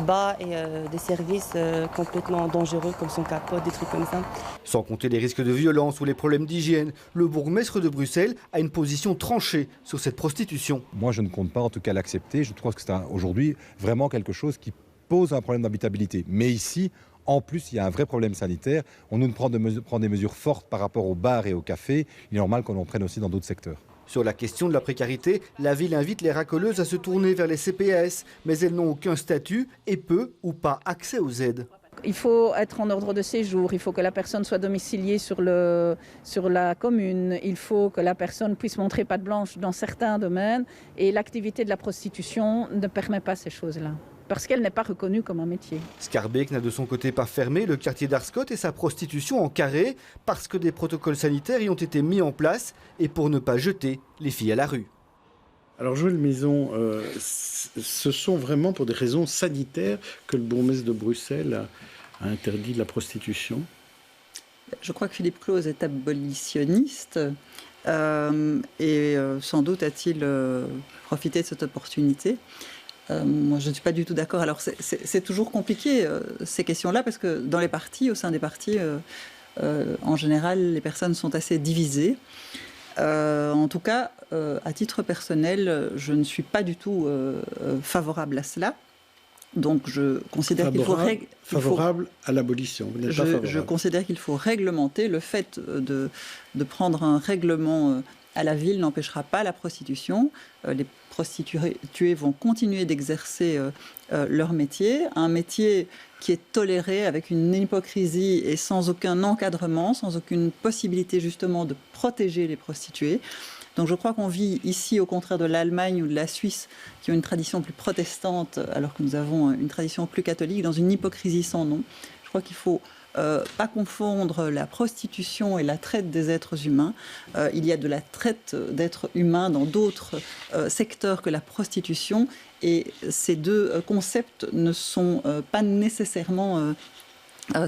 bas et des services complètement dangereux, comme son capote, des trucs comme ça. Sans compter les risques de violence ou les problèmes d'hygiène, le bourgmestre de Bruxelles a une position tranchée sur cette prostitution. Moi, je ne compte pas en tout cas l'accepter. Je trouve que c'est aujourd'hui vraiment quelque chose qui pose un problème d'habitabilité. Mais ici, en plus, il y a un vrai problème sanitaire. On nous prend des mesures fortes par rapport aux bars et aux cafés. Il est normal qu'on en prenne aussi dans d'autres secteurs. Sur la question de la précarité, la ville invite les racoleuses à se tourner vers les CPAS, mais elles n'ont aucun statut et peu ou pas accès aux aides. Il faut être en ordre de séjour, il faut que la personne soit domiciliée sur la commune, il faut que la personne puisse montrer patte blanche dans certains domaines, et l'activité de la prostitution ne permet pas ces choses-là, parce qu'elle n'est pas reconnue comme un métier. Scarbeck n'a de son côté pas fermé le quartier d'Arscott et sa prostitution en carré, parce que des protocoles sanitaires y ont été mis en place et pour ne pas jeter les filles à la rue. Alors Joël Maison, ce sont vraiment pour des raisons sanitaires que le bourgmestre de Bruxelles a interdit la prostitution? Je crois que Philippe Claus est abolitionniste et sans doute a-t-il profité de cette opportunité. Moi, je ne suis pas du tout d'accord. Alors, c'est toujours compliqué, ces questions-là, parce que dans les partis, au sein des partis, en général, les personnes sont assez divisées. En tout cas, à titre personnel, je ne suis pas du tout favorable à cela. Donc, je considère qu'il faut... Favorable à l'abolition, vous n'êtes pas favorable. Je considère qu'il faut réglementer le fait de prendre un règlement à la ville n'empêchera pas la prostitution. Les prostituées vont continuer d'exercer leur métier, un métier qui est toléré avec une hypocrisie et sans aucun encadrement, sans aucune possibilité justement de protéger les prostituées. Donc je crois qu'on vit ici, au contraire de l'Allemagne ou de la Suisse, qui ont une tradition plus protestante, alors que nous avons une tradition plus catholique, dans une hypocrisie sans nom. Je crois qu'il faut pas confondre la prostitution et la traite des êtres humains. Il y a de la traite d'êtres humains dans d'autres secteurs que la prostitution, et ces deux concepts ne sont pas nécessairement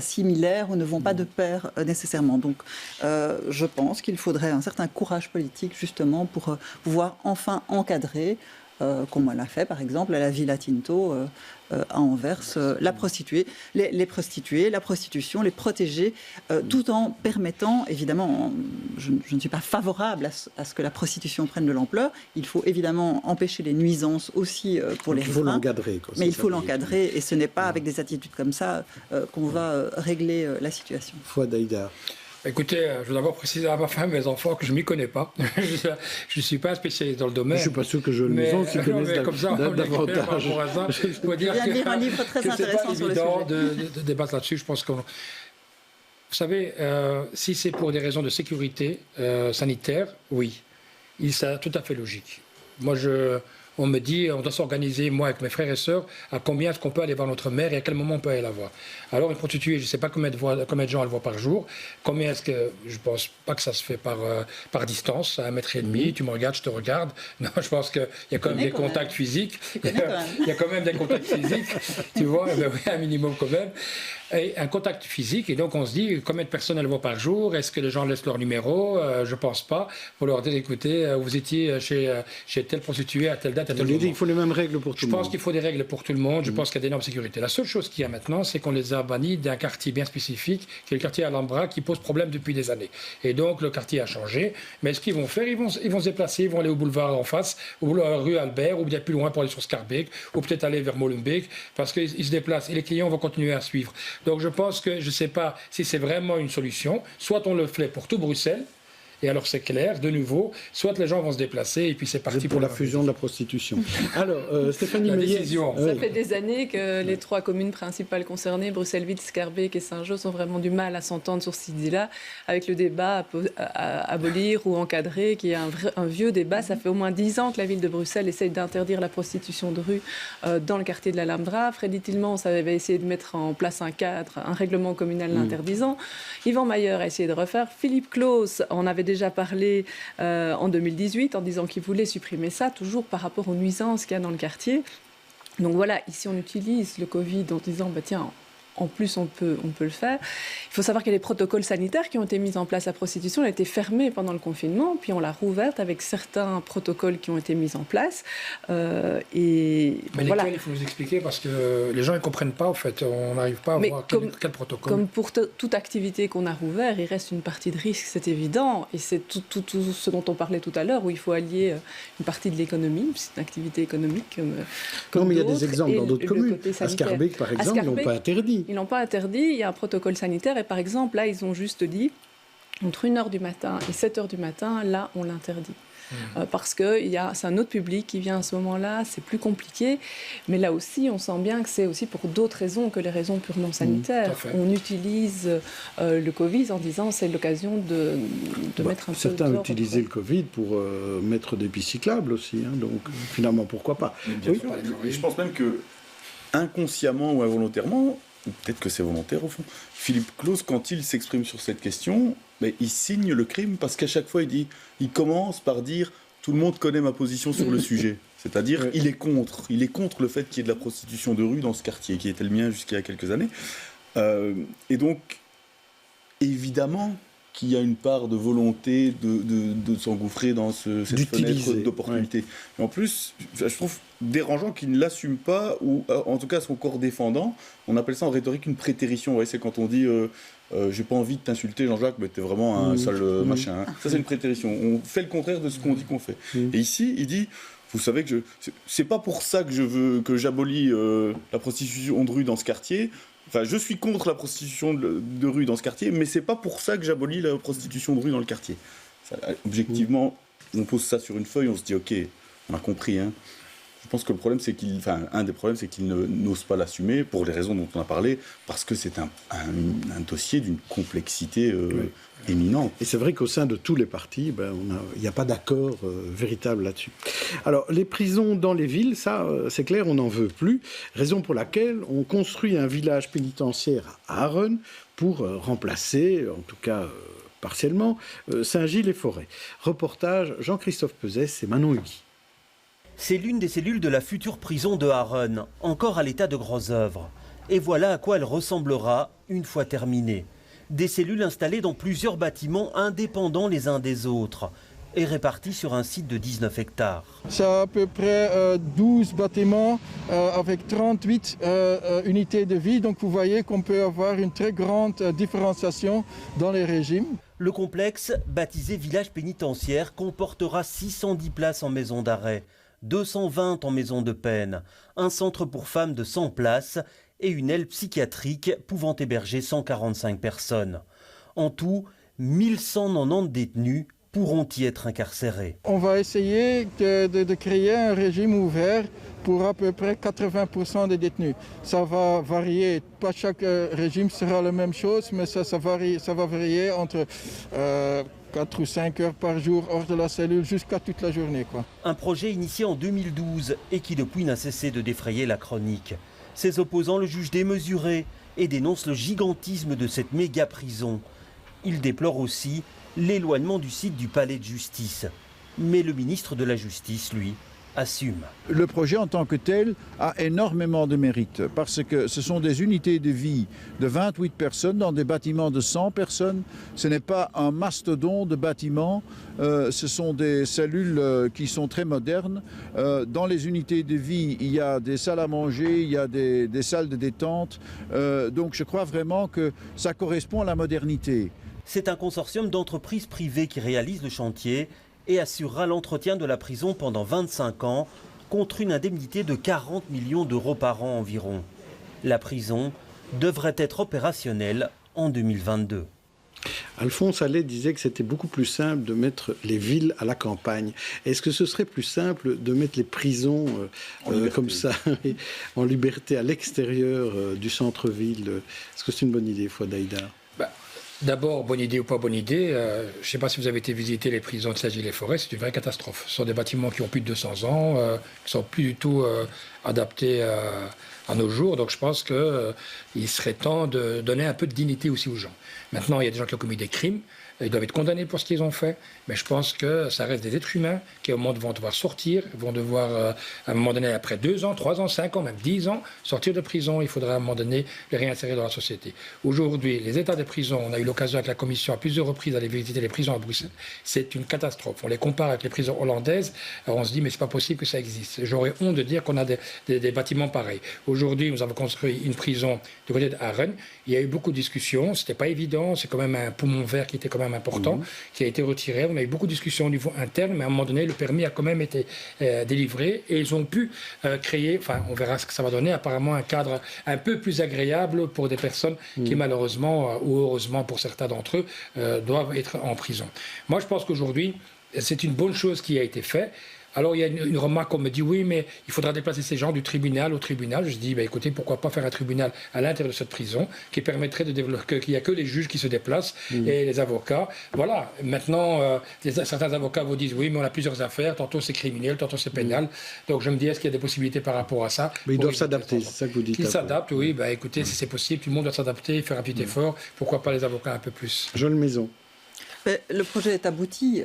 similaires ou ne vont pas de pair nécessairement. Donc je pense qu'il faudrait un certain courage politique justement pour pouvoir enfin encadrer, comme on l'a fait par exemple à la Villa Tinto à Anvers, la prostituée, les prostituées, la prostitution, les protéger, tout en permettant, évidemment, je ne suis pas favorable à ce que la prostitution prenne de l'ampleur. Il faut évidemment empêcher les nuisances aussi pour les riverains. Il faut l'encadrer. Mais il faut l'encadrer, et ce n'est pas avec des attitudes comme ça qu'on va régler la situation. Fouad Haïdar. Écoutez, je veux d'abord préciser à ma femme et mes enfants que je ne m'y connais pas. Je ne suis pas spécialiste dans le domaine. Je ne suis pas sûr que je le maison s'y connaissent davantage. Je dois dire que un livre très intéressant sur le sujet. De débattre là-dessus. Je pense que, vous savez, si c'est pour des raisons de sécurité sanitaire, oui, c'est tout à fait logique. Moi, on me dit, on doit s'organiser, moi, avec mes frères et sœurs, à combien est-ce qu'on peut aller voir notre mère et à quel moment on peut aller la voir. Alors, une prostituée, je ne sais pas combien de gens elle voit par jour. Combien est-ce que... Je ne pense pas que ça se fait par distance, à 1,5 mètre. Tu me regardes, je te regarde. Non, je pense qu'il y a quand même des contacts physiques. Il y a quand même des contacts physiques, tu vois, oui, un minimum quand même. Et un contact physique, et donc on se dit, combien de personnes elles voient par jour? Est-ce que les gens laissent leur numéro? Je ne pense pas. Pour leur dire, écoutez, vous étiez chez telle prostituée à telle date. Il faut les mêmes règles pour tout le monde. Je pense qu'il faut des règles pour tout le monde. Je pense qu'il y a des normes de sécurité. La seule chose qu'il y a maintenant, c'est qu'on les a bannis d'un quartier bien spécifique, qui est le quartier Alhambra, qui pose problème depuis des années. Et donc, le quartier a changé. Mais ce qu'ils vont faire, ils vont se déplacer, ils vont aller au boulevard en face, rue Albert, ou bien plus loin pour aller sur Schaerbeek, ou peut-être aller vers Molenbeek, parce qu'ils se déplacent. Et les clients vont continuer à suivre. Donc, je pense que, je ne sais pas si c'est vraiment une solution. Soit on le fait pour tout Bruxelles, et alors c'est clair, de nouveau, soit les gens vont se déplacer et puis c'est parti pour la fusion de la prostitution. Alors, Stéphanie Meillet, ça fait des années que les 3 communes principales concernées, Bruxelles-Ville, Schaerbeek et Saint-Jean, ont vraiment du mal à s'entendre sur cette idée-là, avec le débat à abolir ou encadrer, qui est un vieux débat. Ça fait au moins 10 ans que la ville de Bruxelles essaye d'interdire la prostitution de rue dans le quartier de l'Alhambra. Freddy Tillmans avait essayé de mettre en place un cadre, un règlement communal l'interdisant. Yvan Mayer a essayé de refaire. Philippe Claus en avait déjà parlé en 2018 en disant qu'il voulait supprimer ça, toujours par rapport aux nuisances qu'il y a dans le quartier. Donc voilà, ici on utilise le Covid en disant, tiens, en plus on peut le faire. Il faut savoir qu'il y a des protocoles sanitaires qui ont été mis en place. La prostitution elle a été fermée pendant le confinement, puis on l'a rouverte avec certains protocoles qui ont été mis en place. Mais lesquels, il faut nous expliquer, parce que les gens ne comprennent pas, en fait. On n'arrive pas à voir quel protocole. Comme pour toute activité qu'on a rouvert, il reste une partie de risque, c'est évident. Et c'est tout ce dont on parlait tout à l'heure, où il faut allier une partie de l'économie, c'est une activité économique comme mais il y a des exemples dans d'autres communes. À Schaerbeek, par exemple, ils n'ont pas interdit. Ils n'ont pas interdit, il y a un protocole sanitaire et par exemple, là, ils ont juste dit entre 1h du matin et 7h du matin, là, on l'interdit. Parce que c'est un autre public qui vient à ce moment-là, c'est plus compliqué. Mais là aussi, on sent bien que c'est aussi pour d'autres raisons que les raisons purement sanitaires. On utilise le Covid en disant c'est l'occasion de mettre un peu certains ont utilisé le Covid pour mettre des pistes cyclables aussi. Donc finalement, pourquoi pas. Et je pense même que inconsciemment ou involontairement, ou peut-être que c'est volontaire au fond, Philippe Claus, quand il s'exprime sur cette question, il signe le crime parce qu'à chaque fois il commence par dire tout le monde connaît ma position sur le sujet. C'est-à-dire il est contre le fait qu'il y ait de la prostitution de rue dans ce quartier, qui était le mien jusqu'il y a quelques années. Et donc, évidemment qu'il y a une part de volonté de s'engouffrer dans cette fenêtre d'opportunité. Ouais. Mais en plus, je trouve dérangeant qu'il ne l'assume pas, ou en tout cas son corps défendant. On appelle ça en rhétorique une prétérition. Ouais, c'est quand on dit j'ai pas envie de t'insulter, Jean-Jacques, mais t'es vraiment un sale machin. Ça, c'est une prétérition. On fait le contraire de ce qu'on dit qu'on fait. Et ici, il dit vous savez que c'est pas pour ça que je veux que j'abolis la prostitution de rue dans ce quartier. Enfin, je suis contre la prostitution de rue dans ce quartier, mais c'est pas pour ça que j'abolis la prostitution de rue dans le quartier. Ça, objectivement, on pose ça sur une feuille, on se dit ok, on a compris. Hein. Je pense que le problème, c'est un des problèmes, c'est qu'ils n'osent pas l'assumer pour les raisons dont on a parlé, parce que c'est un dossier d'une complexité éminente. Et c'est vrai qu'au sein de tous les partis, il n'y a pas d'accord véritable là-dessus. Alors, les prisons dans les villes, ça, c'est clair, on n'en veut plus. Raison pour laquelle on construit un village pénitentiaire à Arronnes pour remplacer, en tout cas partiellement, Saint-Gilles-les-Forêts. Reportage Jean-Christophe Peuzès et Manon Hugui. C'est l'une des cellules de la future prison de Arronnes, encore à l'état de gros œuvre. Et voilà à quoi elle ressemblera une fois terminée. Des cellules installées dans plusieurs bâtiments indépendants les uns des autres et répartis sur un site de 19 hectares. C'est à peu près 12 bâtiments avec 38 unités de vie. Donc vous voyez qu'on peut avoir une très grande différenciation dans les régimes. Le complexe, baptisé village pénitentiaire, comportera 610 places en maison d'arrêt, 220 en maison de peine, un centre pour femmes de 100 places et une aile psychiatrique pouvant héberger 145 personnes. En tout, 1190 détenus pourront y être incarcérés. On va essayer de créer un régime ouvert pour à peu près 80% des détenus. Ça va varier, pas chaque régime sera la même chose, mais ça va varier entre 4 ou 5 heures par jour hors de la cellule jusqu'à toute la journée, quoi. Un projet initié en 2012 et qui depuis n'a cessé de défrayer la chronique. Ses opposants le jugent démesuré et dénoncent le gigantisme de cette méga-prison. Ils déplorent aussi l'éloignement du site du palais de justice. Mais le ministre de la Justice, lui, assume. Le projet en tant que tel a énormément de mérite parce que ce sont des unités de vie de 28 personnes dans des bâtiments de 100 personnes. Ce n'est pas un mastodonte de bâtiments, ce sont des cellules qui sont très modernes. Dans les unités de vie, il y a des salles à manger, il y a des salles de détente. Donc je crois vraiment que ça correspond à la modernité. C'est un consortium d'entreprises privées qui réalise le chantier et assurera l'entretien de la prison pendant 25 ans contre une indemnité de 40 millions d'euros par an environ. La prison devrait être opérationnelle en 2022. Alphonse Allais disait que c'était beaucoup plus simple de mettre les villes à la campagne. Est-ce que ce serait plus simple de mettre les prisons comme ça, en liberté à l'extérieur du centre-ville? Est-ce que c'est une bonne idée, Fouad Haïdar? D'abord, bonne idée ou pas bonne idée, je ne sais pas si vous avez été visiter les prisons de Saint-Gilles-les-Forêts, c'est une vraie catastrophe. Ce sont des bâtiments qui ont plus de 200 ans, qui ne sont plus du tout adaptés à nos jours. Donc je pense qu'il serait temps de donner un peu de dignité aussi aux gens. Maintenant, il y a des gens qui ont commis des crimes. Ils doivent être condamnés pour ce qu'ils ont fait, mais je pense que ça reste des êtres humains qui, au moment vont devoir sortir, vont devoir, à un moment donné, après 2 ans, 3 ans, 5 ans, même 10 ans, sortir de prison. Il faudra, à un moment donné, les réinsérer dans la société. Aujourd'hui, les états des prisons, on a eu l'occasion avec la Commission à plusieurs reprises d'aller visiter les prisons à Bruxelles. C'est une catastrophe. On les compare avec les prisons hollandaises, alors on se dit, mais c'est pas possible que ça existe. J'aurais honte de dire qu'on a des bâtiments pareils. Aujourd'hui, nous avons construit une prison du côté d'Arronnes. Il y a eu beaucoup de discussions, c'était pas évident, c'est quand même un poumon vert qui était quand même important, qui a été retiré. On a eu beaucoup de discussions au niveau interne, mais à un moment donné, le permis a quand même été délivré et ils ont pu créer, enfin, on verra ce que ça va donner, apparemment un cadre un peu plus agréable pour des personnes qui, malheureusement, ou heureusement pour certains d'entre eux, doivent être en prison. Moi, je pense qu'aujourd'hui, c'est une bonne chose qui a été faite. Alors il y a une remarque, on me dit oui, mais il faudra déplacer ces gens du tribunal au tribunal. Je dis, écoutez, pourquoi pas faire un tribunal à l'intérieur de cette prison qui permettrait de développer, qu'il n'y a que les juges qui se déplacent et les avocats. Voilà, maintenant, certains avocats vous disent oui, mais on a plusieurs affaires, tantôt c'est criminel, tantôt c'est pénal. Donc je me dis, est-ce qu'il y a des possibilités par rapport à ça? Mais ils doivent s'adapter, c'est ça que vous dites. Ils s'adaptent, oui, écoutez, si c'est possible, tout le monde doit s'adapter, faire un petit effort, pourquoi pas les avocats un peu plus? Joël Maison. Le projet est abouti.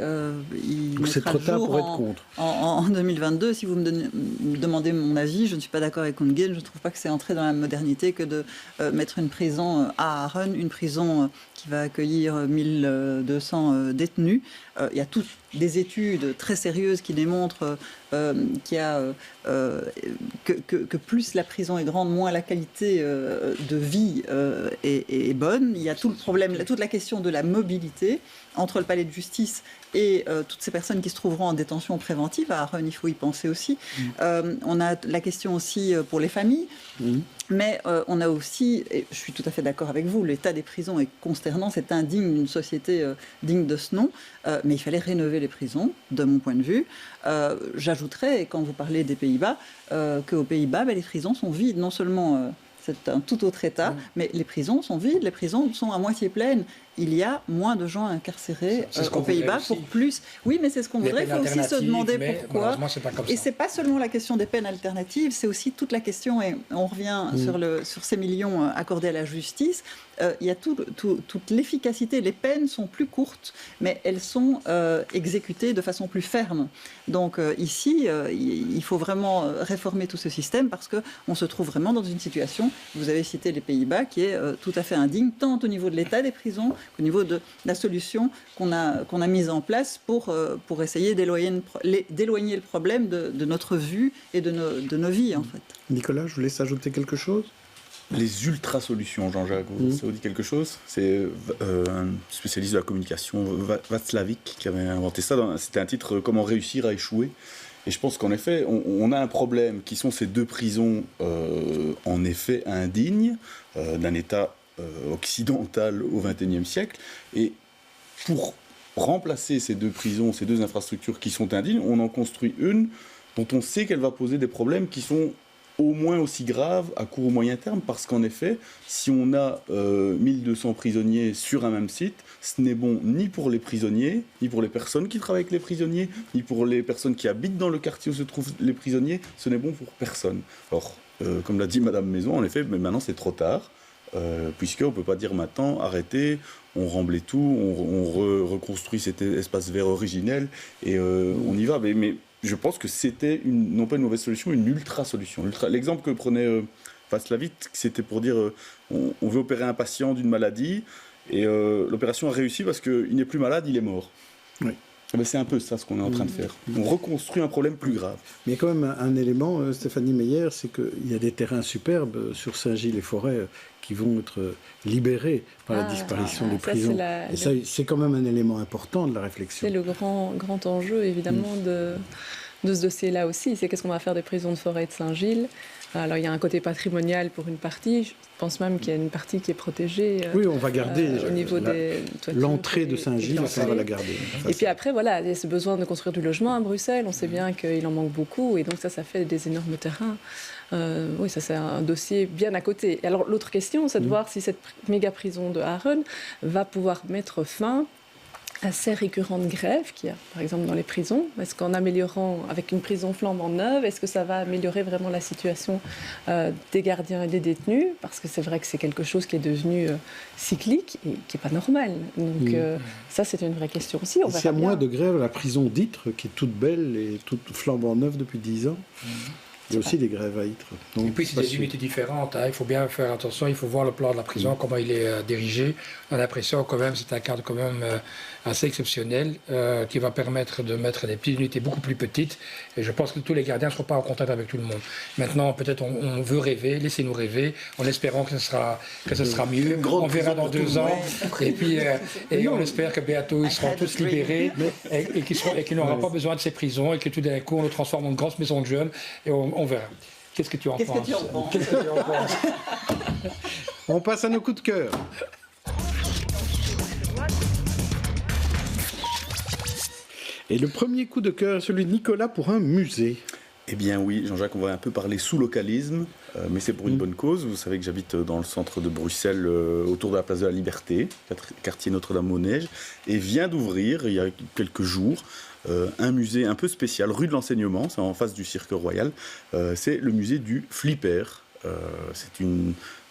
C'est trop tard pour être contre. En 2022, si vous me demandez mon avis, je ne suis pas d'accord avec Nguyen. Je ne trouve pas que c'est entrer dans la modernité que de mettre une prison à Arronnes, une prison qui va accueillir 1200 détenus. Il y a toutes des études très sérieuses qui démontrent que plus la prison est grande, moins la qualité de vie est bonne. Il y a tout le problème, toute la question de la mobilité. entre le palais de justice et toutes ces personnes qui se trouveront en détention préventive. À Arun, il faut y penser aussi. On a la question aussi pour les familles. Mais on a aussi, et je suis tout à fait d'accord avec vous, l'état des prisons est consternant, c'est indigne d'une société digne de ce nom, mais il fallait rénover les prisons, de mon point de vue. J'ajouterais, quand vous parlez des Pays-Bas, qu'aux Pays-Bas, les prisons sont vides, non seulement... c'est un tout autre état, mais les prisons sont vides, les prisons sont à moitié pleines. Il y a moins de gens incarcérés aux Pays-Bas pour plus. Oui, mais c'est ce qu'on voudrait. Il faut aussi se demander pourquoi. Et c'est pas seulement la question des peines alternatives, c'est aussi toute la question, et on revient sur ces millions accordés à la justice. Il y a toute l'efficacité. Les peines sont plus courtes, mais elles sont exécutées de façon plus ferme. Donc ici, il faut vraiment réformer tout ce système parce qu'on se trouve vraiment dans une situation, vous avez cité les Pays-Bas, qui est tout à fait indigne, tant au niveau de l'état des prisons qu'au niveau de la solution qu'on a mise en place pour essayer d'éloigner le problème de notre vue et de nos vies, en fait. Nicolas, je vous laisse ajouter quelque chose ? Les ultra-solutions, Jean-Jacques, ça vous dit quelque chose? C'est un spécialiste de la communication, Václavic, qui avait inventé ça. C'était un titre « Comment réussir à échouer ». Et je pense qu'en effet, on a un problème qui sont ces deux prisons, en effet, indignes d'un État occidental au XXIe siècle. Et pour remplacer ces deux prisons, ces deux infrastructures qui sont indignes, on en construit une dont on sait qu'elle va poser des problèmes qui sont au moins aussi grave à court ou moyen terme, parce qu'en effet, si on a 1200 prisonniers sur un même site, ce n'est bon ni pour les prisonniers, ni pour les personnes qui travaillent avec les prisonniers, ni pour les personnes qui habitent dans le quartier où se trouvent les prisonniers, ce n'est bon pour personne. Alors, comme l'a dit Madame Maison, en effet, mais maintenant c'est trop tard, puisqu'on ne peut pas dire maintenant, arrêtez, on remblait tout, on reconstruit cet espace vert originel, et on y va. Mais je pense que c'était non pas une mauvaise solution, une ultra-solution. L'exemple que prenait Václavic, c'était pour dire on veut opérer un patient d'une maladie et l'opération a réussi parce qu'il n'est plus malade, il est mort. Oui. Ben c'est un peu ça ce qu'on est en train de faire. On reconstruit un problème plus grave. Mais il y a quand même un élément, Stéphanie Meyer, c'est qu'il y a des terrains superbes sur Saint-Gilles-et-Forêt qui vont être libérés par la disparition des prisons. Et ça, c'est quand même un élément important de la réflexion. C'est le grand enjeu, évidemment, de ce dossier-là aussi. C'est qu'est-ce qu'on va faire des prisons de Forêt et de Saint-Gilles. Alors, il y a un côté patrimonial pour une partie. Je pense même qu'il y a une partie qui est protégée. Oui, on va garder au niveau des toitures. L'entrée de Saint-Gilles, on va la garder. Et puis après, voilà, il y a ce besoin de construire du logement à Bruxelles. On sait bien qu'il en manque beaucoup. Et donc, ça fait des énormes terrains. Oui, ça, c'est un dossier bien à côté. Et alors, l'autre question, c'est de voir si cette méga-prison de Arun va pouvoir mettre fin à ces récurrentes grèves qu'il y a, par exemple, dans les prisons. Est-ce qu'en améliorant, avec une prison flambant neuve, est-ce que ça va améliorer vraiment la situation des gardiens et des détenus? Parce que c'est vrai que c'est quelque chose qui est devenu cyclique et qui n'est pas normal. Donc ça, c'est une vraie question aussi. S'il y a moins de grèves, la prison d'Ytre, qui est toute belle et toute flambant neuve depuis 10 ans, il y a aussi des grèves à Ytre. Donc, et puis c'est des unités différentes, hein. Il faut bien faire attention, il faut voir le plan de la prison, comment il est dirigé. On a l'impression quand même, c'est un cadre quand même assez exceptionnel qui va permettre de mettre des petites unités beaucoup plus petites. Et je pense que tous les gardiens ne seront pas en contact avec tout le monde. Maintenant, peut-être on veut rêver, laissez-nous rêver, en espérant que ce sera mieux. On verra dans 2 ans. Et puis et on espère que bientôt ils seront tous libérés et qu'ils n'auront pas besoin de ces prisons et que tout d'un coup on le transforme en une grosse maison de jeunes et on verra. Qu'est-ce que tu en penses? On passe à nos coups de cœur. Et le premier coup de cœur est celui de Nicolas pour un musée. Eh bien oui, Jean-Jacques, on va un peu parler sous-localisme, mais c'est pour une bonne cause. Vous savez que j'habite dans le centre de Bruxelles, autour de la place de la Liberté, quartier Notre-Dame-aux-Neiges, et vient d'ouvrir, il y a quelques jours, un musée un peu spécial, rue de l'Enseignement, c'est en face du Cirque Royal. C'est le musée du flipper. C'est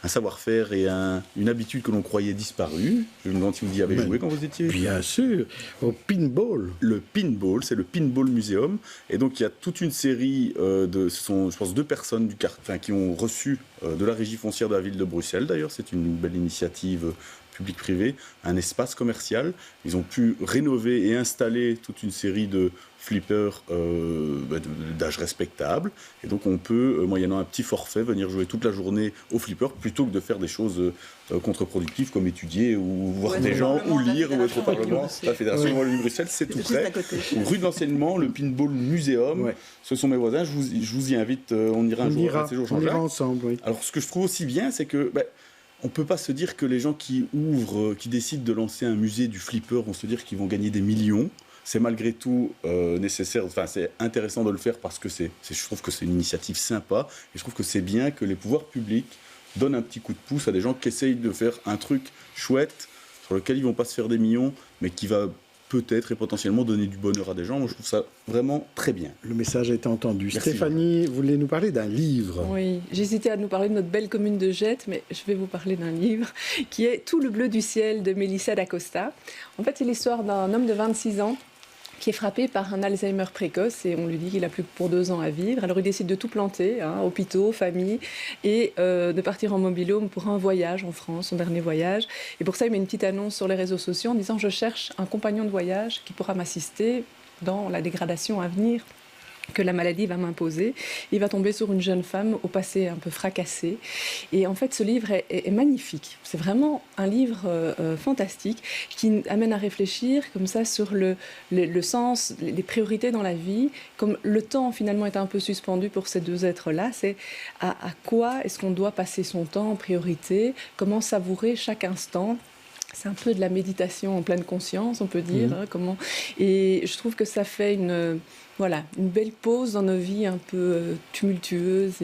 un savoir-faire et une habitude que l'on croyait disparue. Je me demande si vous y avez joué quand vous étiez. Bien sûr, au pinball. Le pinball, c'est le Pinball Museum. Et donc il y a toute une série ce sont, je pense, 2 personnes qui ont reçu de la régie foncière de la ville de Bruxelles. D'ailleurs, c'est une belle initiative public-privé, un espace commercial. Ils ont pu rénover et installer toute une série de flippers d'âge respectable. Et donc on peut, moyennant un petit forfait, venir jouer toute la journée au flipper plutôt que de faire des choses contre-productives comme étudier ou voir des gens ou lire ou être au Parlement. La Fédération Wallonie-Bruxelles, c'est tout près. Rue de l'Enseignement, le Pinball Museum, ce sont mes voisins. Je vous y invite, on ira un jour à Séjour Jean-Jacques. On ira ensemble, oui. Alors ce que je trouve aussi bien, c'est que on ne peut pas se dire que les gens qui ouvrent, qui décident de lancer un musée du flipper vont se dire qu'ils vont gagner des millions. C'est malgré tout nécessaire, enfin c'est intéressant de le faire parce que je trouve que c'est une initiative sympa et je trouve que c'est bien que les pouvoirs publics donnent un petit coup de pouce à des gens qui essayent de faire un truc chouette sur lequel ils ne vont pas se faire des millions mais qui va peut-être et potentiellement donner du bonheur à des gens. Moi, je trouve ça vraiment très bien. Le message a été entendu. Merci. Stéphanie, vous voulez nous parler d'un livre? Oui, j'hésitais à nous parler de notre belle commune de Jette, mais je vais vous parler d'un livre qui est Tout le bleu du ciel de Melissa d'Acosta. En fait, c'est l'histoire d'un homme de 26 ans qui est frappé par un Alzheimer précoce et on lui dit qu'il n'a plus que pour 2 ans à vivre. Alors il décide de tout planter, hôpitaux, famille, et de partir en mobil-home pour un voyage en France, son dernier voyage. Et pour ça, il met une petite annonce sur les réseaux sociaux en disant « Je cherche un compagnon de voyage qui pourra m'assister dans la dégradation à venir que la maladie va m'imposer ». Il va tomber sur une jeune femme au passé un peu fracassé. Et en fait, ce livre est magnifique. C'est vraiment un livre fantastique qui amène à réfléchir comme ça sur le sens, les priorités dans la vie. Comme le temps finalement est un peu suspendu pour ces deux êtres-là, c'est à quoi est-ce qu'on doit passer son temps en priorité, comment savourer chaque instant. C'est un peu de la méditation en pleine conscience, on peut dire. Et je trouve que ça fait une belle pause dans nos vies un peu tumultueuses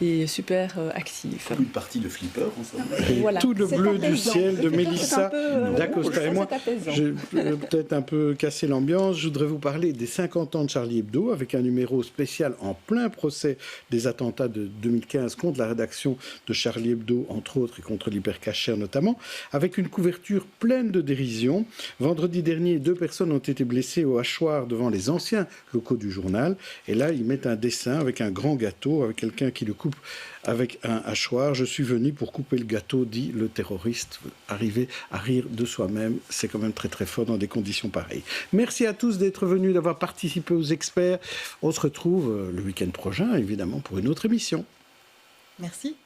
et super actives. Comme une partie de flipper, ensemble. Voilà, tout le bleu du ciel de Melissa d'Acosta. Et moi, je vais peut-être un peu casser l'ambiance. Je voudrais vous parler des 50 ans de Charlie Hebdo, avec un numéro spécial en plein procès des attentats de 2015 contre la rédaction de Charlie Hebdo, entre autres, et contre l'Hypercacher notamment, avec une couverture pleine de dérision. Vendredi dernier, 2 personnes ont été blessées au hachoir devant les anciens locaux du journal, et là ils mettent un dessin avec un grand gâteau, avec quelqu'un qui le coupe avec un hachoir. Je suis venu pour couper le gâteau, dit le terroriste. Arriver à rire de soi-même, c'est quand même très très fort dans des conditions pareilles. Merci à tous d'être venus, d'avoir participé aux experts. On se retrouve le week-end prochain, évidemment, pour une autre émission. Merci.